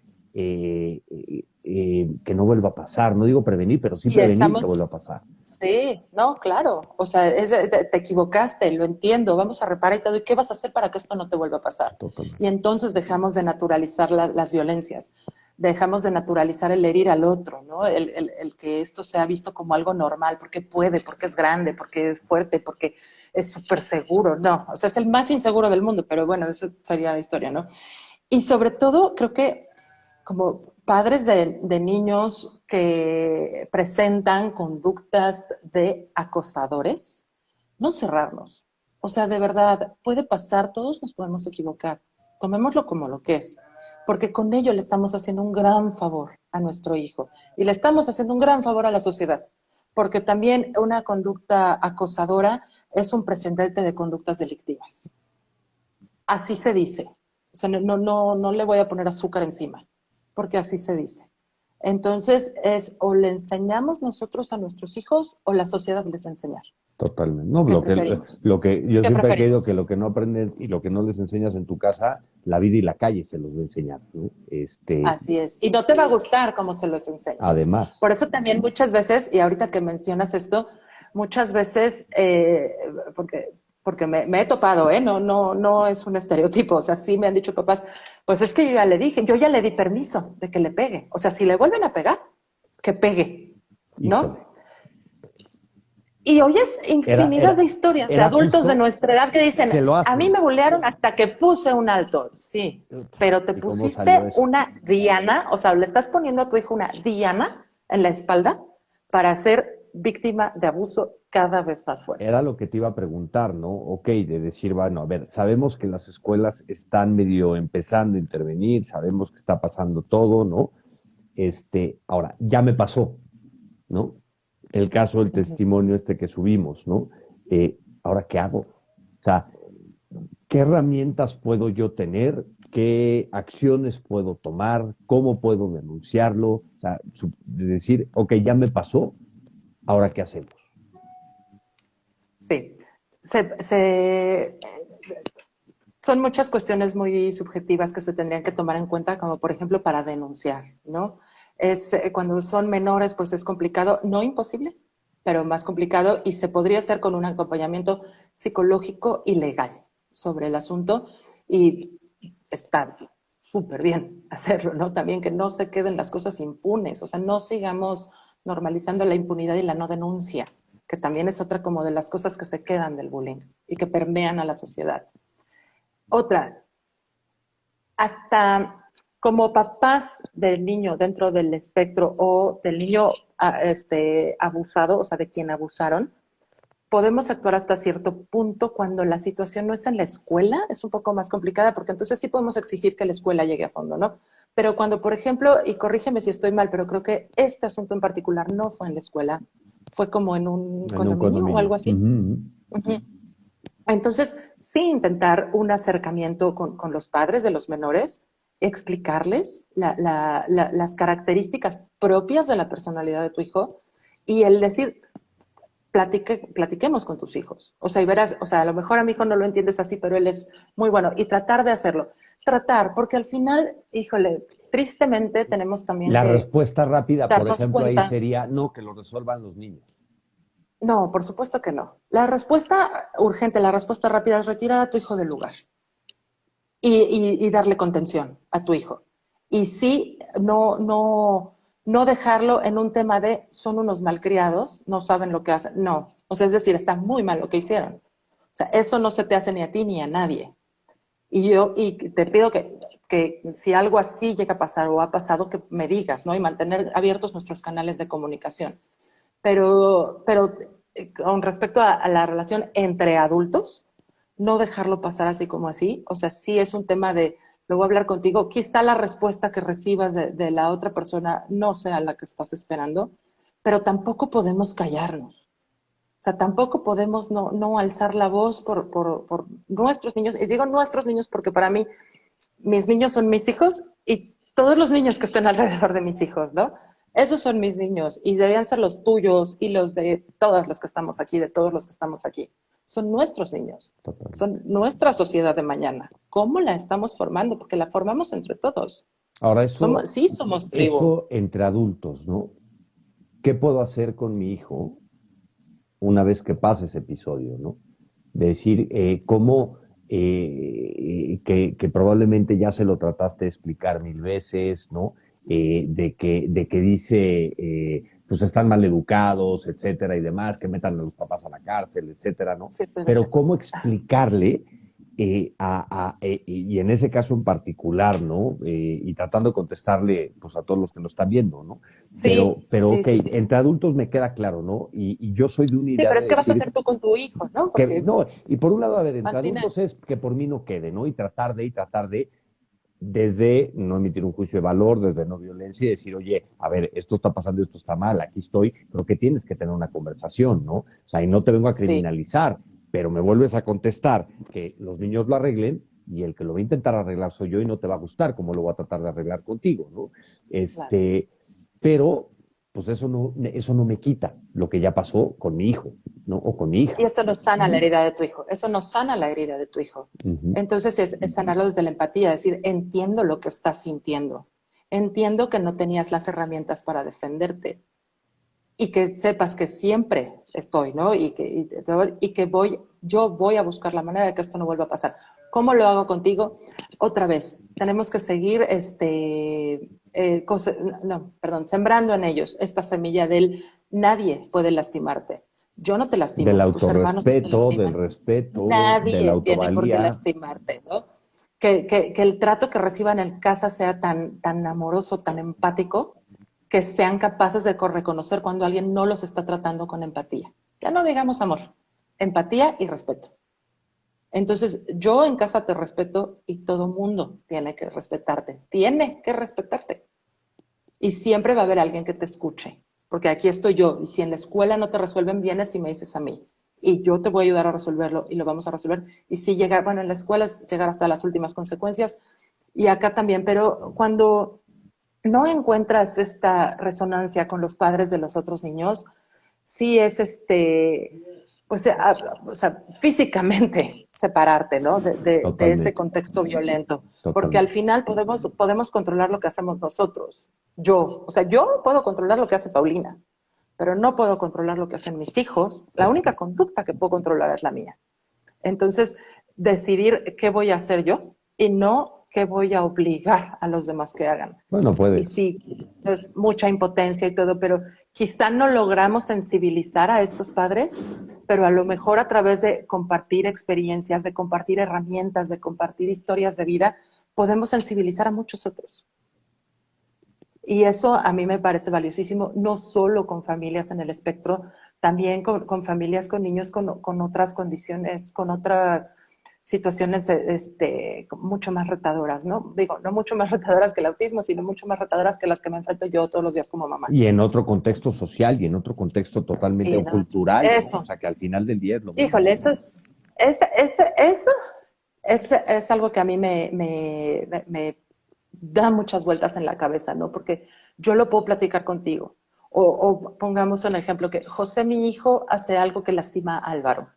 que no vuelva a pasar. No digo prevenir, pero sí Y prevenir que estamos, vuelva a pasar. sí, no, claro. O sea, te equivocaste, lo entiendo, vamos a reparar y todo. ¿Y qué vas a hacer para que esto no te vuelva a pasar? Y Totalmente. entonces dejamos de naturalizar las violencias, dejamos de naturalizar el herir al otro, ¿no? El que esto sea visto como algo normal, porque puede, porque es grande, porque es fuerte, porque es súper seguro. No, o sea, es el más inseguro del mundo, pero bueno, eso sería la historia, ¿no? Y sobre todo, creo que como padres de niños que presentan conductas de acosadores, no cerrarnos. O sea, de verdad, puede pasar, todos nos podemos equivocar. Tomémoslo como lo que es, porque con ello le estamos haciendo un gran favor a nuestro hijo y le estamos haciendo un gran favor a la sociedad, porque también una conducta acosadora es un precedente de conductas delictivas. Así se dice. O sea, no le voy a poner azúcar encima, porque así se dice. Entonces, es o le enseñamos nosotros a nuestros hijos o la sociedad les va a enseñar. Totalmente. No, ¿Qué preferimos? lo que yo ¿Qué siempre he querido que preferimos? lo que no aprendes y lo que no les enseñas en tu casa, la vida y la calle se los va a enseñar, ¿no? Así es. Y no te va a gustar cómo se los enseño. Además, Por eso también muchas veces, y ahorita que mencionas esto, muchas veces, porque me he topado, ¿eh? No es un estereotipo. O sea, sí me han dicho papás, pues es que yo ya le dije, yo ya le di permiso de que le pegue. O sea, si le vuelven a pegar, que pegue, híjole, ¿no? Y oyes era, infinidad de era, historias de era adultos de justo nuestra edad que que dicen, lo a mí hacen. me bulearon hasta que puse un alto. Sí, pero te ¿Y cómo salió pusiste eso? una diana, o sea, le estás poniendo a tu hijo una diana en la espalda para ser víctima de abuso cada vez más fuerte. Era lo que te iba a preguntar, ¿no? Ok, de decir, bueno, a ver, sabemos que las escuelas están medio empezando a intervenir, sabemos que está pasando todo, ¿no? Ahora, ya me pasó, ¿no? El caso, el Ujú. testimonio que subimos, ¿no? Ahora, ¿qué hago? O sea, ¿qué herramientas puedo yo tener? ¿Qué acciones puedo tomar? ¿Cómo puedo denunciarlo? O sea, de decir, ok, ya me pasó, ahora ¿qué hacemos? Sí, se, son muchas cuestiones muy subjetivas que se tendrían que tomar en cuenta, como por ejemplo para denunciar, ¿no? Cuando son menores, pues es complicado, no imposible, pero más complicado y se podría hacer con un acompañamiento psicológico y legal sobre el asunto y está súper bien hacerlo, ¿no? También que no se queden las cosas impunes, o sea, no sigamos normalizando la impunidad y la no denuncia, que también es otra como de las cosas que se quedan del bullying y que permean a la sociedad. Otra, hasta como papás del niño dentro del espectro o del niño abusado, o sea, de quien abusaron, podemos actuar hasta cierto punto cuando la situación no es en la escuela, es un poco más complicada, porque entonces sí podemos exigir que la escuela llegue a fondo, ¿no? Pero cuando, por ejemplo, y corrígeme si estoy mal, pero creo que este asunto en particular no fue en la escuela, fue como en un En un condominio o condominio. algo así. Ujú. Ujú. Entonces, sí intentar un acercamiento con los padres de los menores, explicarles las características propias de la personalidad de tu hijo y el decir, platiquemos con tus hijos. O sea, y verás, o sea, a lo mejor a mi hijo no lo entiendes así, pero él es muy bueno. Y tratar de hacerlo. Tratar, porque al final, híjole, tristemente tenemos también La que respuesta rápida, por darnos ejemplo, ahí cuenta. sería, no, que lo resuelvan los niños. No, por supuesto que no. La respuesta urgente, la respuesta rápida es retirar a tu hijo del lugar y darle contención a tu hijo. Y sí, no dejarlo en un tema de son unos malcriados, no saben lo que hacen. No, o sea, es decir, está muy mal lo que hicieron. O sea, eso no se te hace ni a ti ni a nadie. Y te pido que si algo así llega a pasar o ha pasado, que me digas, ¿no? Y mantener abiertos nuestros canales de comunicación. Pero con respecto a la relación entre adultos, no dejarlo pasar así como así. O sea, sí es un tema de, lo voy a hablar contigo, quizá la respuesta que recibas de la otra persona no sea la que estás esperando, pero tampoco podemos callarnos. O sea, tampoco podemos no alzar la voz por nuestros niños. Y digo nuestros niños porque para mí mis niños son mis hijos y todos los niños que estén alrededor de mis hijos, ¿no? Esos son mis niños y debían ser los tuyos y los de todas las que estamos aquí, de todos los que estamos aquí. Son nuestros niños, Totalmente. son nuestra sociedad de mañana. ¿Cómo la estamos formando? Porque la formamos entre todos. Ahora, Sí somos tribu. eso entre adultos, ¿no? ¿Qué puedo hacer con mi hijo una vez que pase ese episodio, ¿no? De decir, cómo, que probablemente ya se lo trataste de explicar mil veces, ¿no? De que dice, pues están mal educados, etcétera, y demás, que metan a los papás a la cárcel, etcétera, ¿no? Sí, Pero cómo explicarle y en ese caso en particular, ¿no? Y tratando de contestarle, pues, a todos los que nos están viendo, ¿no? Pero sí, ok, sí, sí. entre adultos me queda claro, ¿no? Y yo soy de una Sí, idea pero de es que vas a decir hacer tú con tu hijo, ¿no? que, Porque no, y por un lado, a ver, entre al final, adultos es que por mí no quede, ¿no? Y tratar de, desde no emitir un juicio de valor, desde no violencia y decir, oye, a ver, esto está pasando, esto está mal, aquí estoy, pero que tienes que tener una conversación, ¿no? O sea, y no te vengo a sí, criminalizar, pero me vuelves a contestar que los niños lo arreglen y el que lo va a intentar arreglar soy yo y no te va a gustar como lo voy a tratar de arreglar contigo, ¿no? claro. Pero pues eso no me quita lo que ya pasó con mi hijo, ¿no? O con mi hija. Y eso no sana la herida de tu hijo, eso no sana la herida de tu hijo. Uh -huh. Entonces es sanarlo desde la empatía, decir, entiendo lo que estás sintiendo, entiendo que no tenías las herramientas para defenderte y que sepas que siempre estoy, ¿no? Y que yo voy a buscar la manera de que esto no vuelva a pasar. ¿Cómo lo hago contigo? Otra vez, tenemos que seguir sembrando en ellos esta semilla del nadie puede lastimarte. Yo no te Del lastimo, tus hermanos no te autorrespeto, del lastiman, respeto, de la nadie tiene por qué autovalía. lastimarte, ¿no? Que el trato que reciban en casa sea tan amoroso, tan empático, que sean capaces de reconocer cuando alguien no los está tratando con empatía. Ya no digamos amor, empatía y respeto. Entonces, yo en casa te respeto y todo mundo tiene que respetarte. Y siempre va a haber alguien que te escuche, porque aquí estoy yo, y si en la escuela no te resuelven, vienes y me dices a mí, y yo te voy a ayudar a resolverlo, y lo vamos a resolver. Y si llegar, bueno, en la escuela es llegar hasta las últimas consecuencias, y acá también, pero cuando no encuentras esta resonancia con los padres de los otros niños, sí es pues, o sea, físicamente separarte, ¿no? De ese Totalmente, contexto violento, porque al totalmente. final podemos controlar lo que hacemos nosotros. O sea, yo puedo controlar lo que hace Paulina, pero no puedo controlar lo que hacen mis hijos. La única conducta que puedo controlar es la mía. Entonces, decidir qué voy a hacer yo y no qué voy a obligar a los demás que hagan. Bueno, Y puedes. sí, es mucha impotencia y todo, pero quizá no logramos sensibilizar a estos padres, pero a lo mejor a través de compartir experiencias, de compartir herramientas, de compartir historias de vida, podemos sensibilizar a muchos otros. Y eso a mí me parece valiosísimo, no solo con familias en el espectro, también con familias, con niños con otras condiciones, con otras situaciones mucho más retadoras, ¿no? Digo, no mucho más retadoras que el autismo, sino mucho más retadoras que las que me enfrento yo todos los días como mamá. Y en otro contexto social y en otro contexto totalmente Y o nada, cultural, ¿no? O eso, sea, que al final del día es lo mismo, híjole, ¿no? eso es algo que a mí me da muchas vueltas en la cabeza, ¿no? Porque yo lo puedo platicar contigo. O pongamos un ejemplo que José, mi hijo, hace algo que lastima a Álvaro,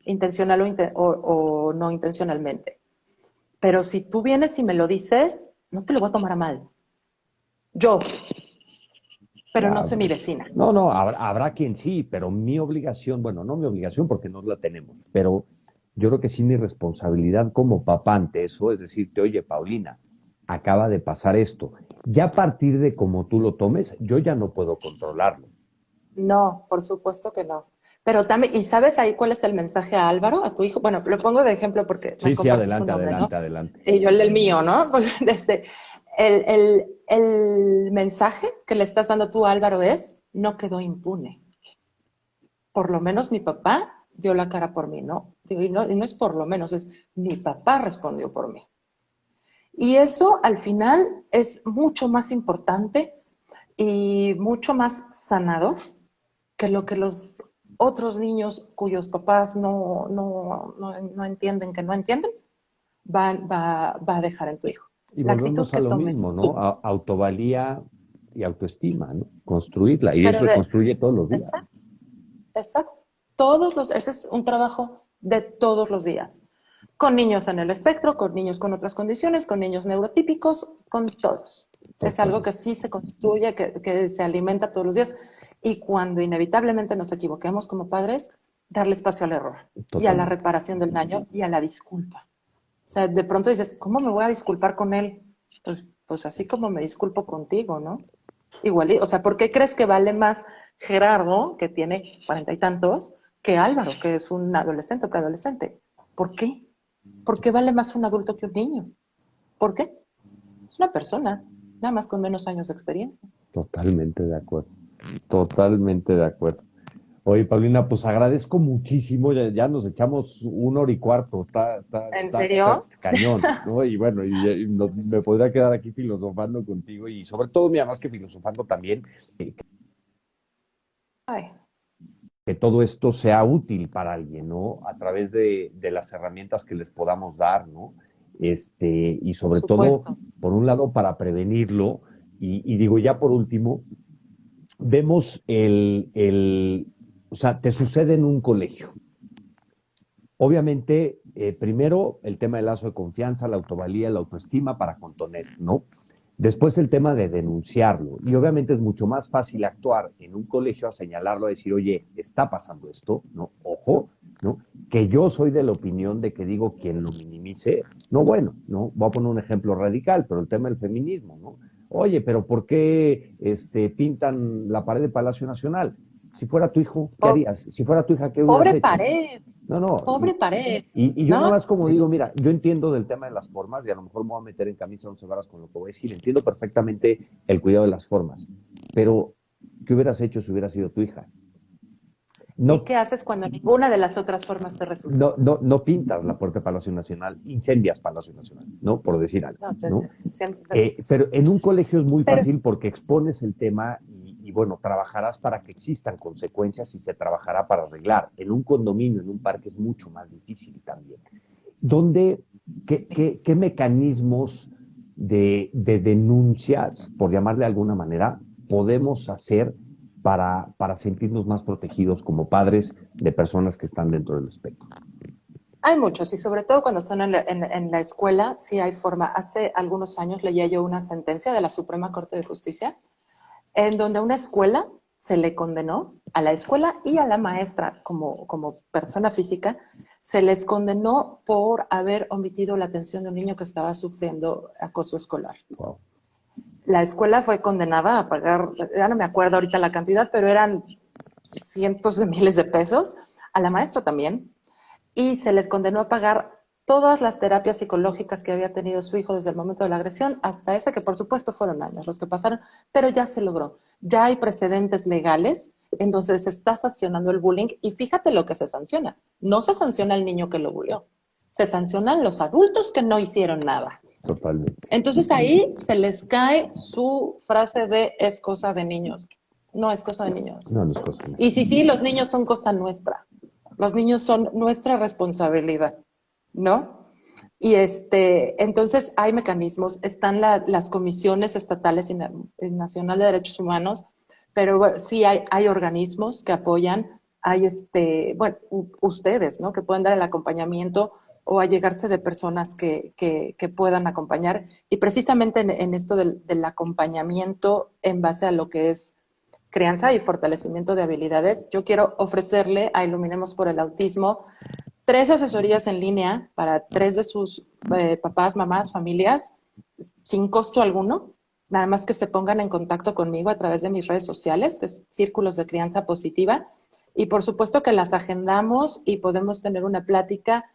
intencional o no intencionalmente. Pero si tú vienes y me lo dices, no te lo voy a tomar a mal. Yo, pero no sé Claro. mi vecina. No, no, habrá quien sí, pero mi obligación, bueno, no mi obligación porque no la tenemos, pero yo creo que sí mi responsabilidad como papá ante eso es decirte, oye, Paulina, acaba de pasar esto. Ya a partir de cómo tú lo tomes, yo ya no puedo controlarlo. No, por supuesto que no. Pero también, ¿y sabes ahí cuál es el mensaje a Álvaro, a tu hijo? Bueno, lo pongo de ejemplo porque me Sí, sí, compartes su adelante, nombre, ¿no? adelante, adelante. Y yo el del mío, ¿no? Desde el mensaje que le estás dando tú a Álvaro es, no quedó impune. Por lo menos mi papá dio la cara por mí, ¿no? Y no es por lo menos, es mi papá respondió por mí. Y eso al final es mucho más importante y mucho más sanador que lo que los otros niños cuyos papás no entienden que no entienden, va a dejar en tu hijo. Y La actitud volvemos a que lo tomes mismo, ¿no? tú. Autovalía y autoestima, ¿no? Construirla. Y eso Pero se construye todos los días. exacto, exacto. Ese es un trabajo de todos los días. Con niños en el espectro, con niños con otras condiciones, con niños neurotípicos, con todos. Es algo Total, que sí se construye, que se alimenta todos los días. Y cuando inevitablemente nos equivoquemos como padres, darle espacio al error y a la totalmente. reparación del daño y a la disculpa. O sea, de pronto dices, ¿cómo me voy a disculpar con él? Pues así como me disculpo contigo, ¿no? Igual, o sea, ¿por qué crees que vale más Gerardo, que tiene 40 y tantos, que Álvaro, que es un adolescente o preadolescente? ¿Por qué? ¿Por qué vale más un adulto que un niño? ¿Por qué? Es una persona, nada más con menos años de experiencia. Totalmente de acuerdo. Totalmente de acuerdo. Oye, Paulina, pues agradezco muchísimo. Ya nos echamos 1 hora y cuarto. ¿En Está serio? cañón, ¿no? Y bueno, me podría quedar aquí filosofando contigo y sobre todo, mira, más que filosofando también, eh, Ay, que todo esto sea útil para alguien, ¿no? A través de las herramientas que les podamos dar, ¿no? Y por sobre todo, supuesto. por un lado, para prevenirlo. Y digo, ya por último, vemos o sea, te sucede en un colegio. Obviamente, primero el tema del lazo de confianza, la autovalía, la autoestima para contener, ¿no? Después el tema de denunciarlo. Y obviamente es mucho más fácil actuar en un colegio a señalarlo, a decir, oye, está pasando esto, ¿no? Ojo, ¿no? Que yo soy de la opinión de que digo quien lo minimice, no, bueno, ¿no? Voy a poner un ejemplo radical, pero el tema del feminismo, ¿no? Oye, pero ¿por qué pintan la pared de Palacio Nacional? Si fuera tu hijo, ¿qué Po- harías? Si fuera tu hija, ¿qué hubieras Pobre hecho? pared, No, no, pobre pared, y yo nada ¿no? más como Sí. digo, mira, yo entiendo del tema de las formas y a lo mejor me voy a meter en camisa 11 varas con lo que voy a decir, entiendo perfectamente el cuidado de las formas, pero ¿qué hubieras hecho si hubiera sido tu hija? ¿Y No, qué haces cuando ninguna de las otras formas te resultó? no pintas la puerta de Palacio Nacional, incendias Palacio Nacional, ¿no? Por decir algo, No, ¿no? sí. Pero en un colegio es muy Pero fácil porque expones el tema bueno, trabajarás para que existan consecuencias y se trabajará para arreglar. En un condominio, en un parque es mucho más difícil también. ¿Dónde, qué mecanismos de denuncias, por llamarle de alguna manera, podemos hacer para sentirnos más protegidos como padres de personas que están dentro del espectro? hay muchos, y sobre todo cuando están en la escuela, sí hay forma. Hace algunos años leía yo una sentencia de la Suprema Corte de Justicia, en donde a una escuela se le condenó, a la escuela y a la maestra como persona física, se les condenó por haber omitido la atención de un niño que estaba sufriendo acoso escolar. Wow. La escuela fue condenada a pagar, ya no me acuerdo ahorita la cantidad, pero eran cientos de miles de pesos, a la maestra también, y se les condenó a pagar todas las terapias psicológicas que había tenido su hijo desde el momento de la agresión hasta esa, que por supuesto fueron años los que pasaron, pero ya se logró. Ya hay precedentes legales en donde se está sancionando el bullying y fíjate lo que se sanciona. No se sanciona al niño que lo bullió, se sancionan los adultos que no hicieron nada. Totalmente. Entonces ahí se les cae su frase de es cosa de niños. No es cosa de niños. No, no es cosa mía. Y sí, los niños son cosa nuestra. Los niños son nuestra responsabilidad, ¿no? Y entonces hay mecanismos, están las comisiones estatales y nacional de derechos humanos, pero bueno, sí hay organismos que apoyan, hay bueno, ustedes, ¿no? Que pueden dar el acompañamiento o allegarse de personas que puedan acompañar. Y precisamente en esto del acompañamiento en base a lo que es crianza y fortalecimiento de habilidades, yo quiero ofrecerle a Iluminemos por el Autismo 3 asesorías en línea para 3 de sus papás, mamás, familias, sin costo alguno. Nada más que se pongan en contacto conmigo a través de mis redes sociales, que es Círculos de Crianza Positiva. Y por supuesto que las agendamos y podemos tener una plática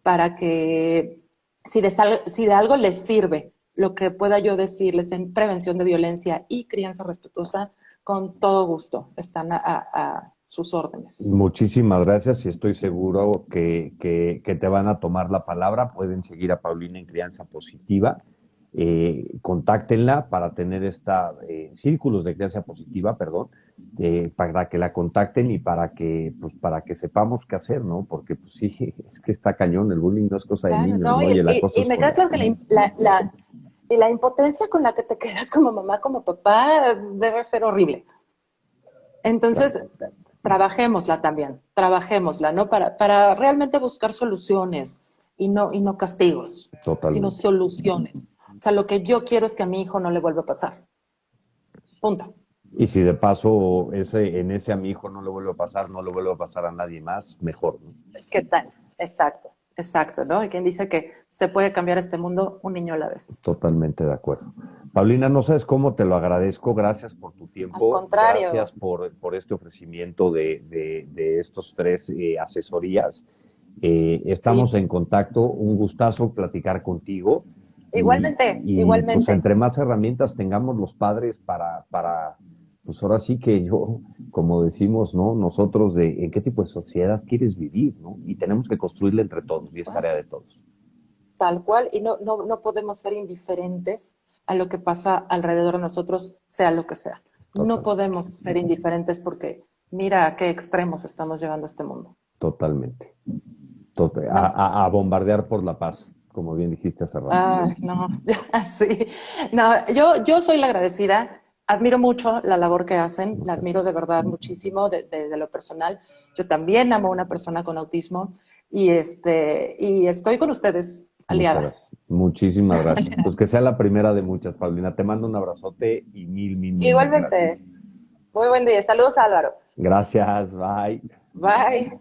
para que si de algo les sirve lo que pueda yo decirles en prevención de violencia y crianza respetuosa, con todo gusto están a sus órdenes. Muchísimas gracias y estoy seguro que te van a tomar la palabra. Pueden seguir a Paulina en Crianza Positiva. Contáctenla para tener círculos de crianza positiva, perdón, para que la contacten y para que sepamos qué hacer, ¿no? Porque pues sí, es que está cañón, el bullying no es cosa de Claro, niños, no, ¿no? Y el acoso y me queda claro que la impotencia con la que te quedas como mamá, como papá, debe ser horrible. Entonces, trabajémosla también, trabajémosla, ¿no? Para realmente buscar soluciones y no castigos, sino Totalmente. soluciones. O sea, lo que yo quiero es que a mi hijo no le vuelva a pasar. Punto. Y si de paso en ese a mi hijo no le vuelve a pasar, no le vuelve a pasar a nadie más, mejor, ¿no? ¿Qué tal? Exacto, exacto, ¿no? Y quien dice que se puede cambiar este mundo un niño a la vez. Totalmente de acuerdo. Paulina, no sabes cómo te lo agradezco. Gracias por tu Al tiempo. contrario, Gracias por este ofrecimiento de estos 3 asesorías. Estamos sí, en contacto. Un gustazo platicar contigo. igualmente, Pues igualmente. entre más herramientas tengamos los padres pues ahora sí que como decimos, ¿no? Nosotros en qué tipo de sociedad quieres vivir, ¿no? Y tenemos que construirla entre todos y es tarea de todos. Tal cual, y no podemos ser indiferentes a lo que pasa alrededor de nosotros, sea lo que sea. No Total, podemos ser indiferentes porque mira a qué extremos estamos llevando este mundo. totalmente. No, A bombardear por la paz, como bien dijiste hace rato. no, sí. No, yo soy la agradecida. Admiro mucho la labor que hacen, la Muchas admiro de verdad muchísimo de lo personal. Yo también amo a una persona con autismo y estoy con ustedes, Muchas aliada. gracias. Muchísimas gracias. Pues que sea la primera de muchas, Paulina. Te mando un abrazote y mil Igualmente, gracias. muy buen día. Saludos, Álvaro. Gracias, bye. Bye.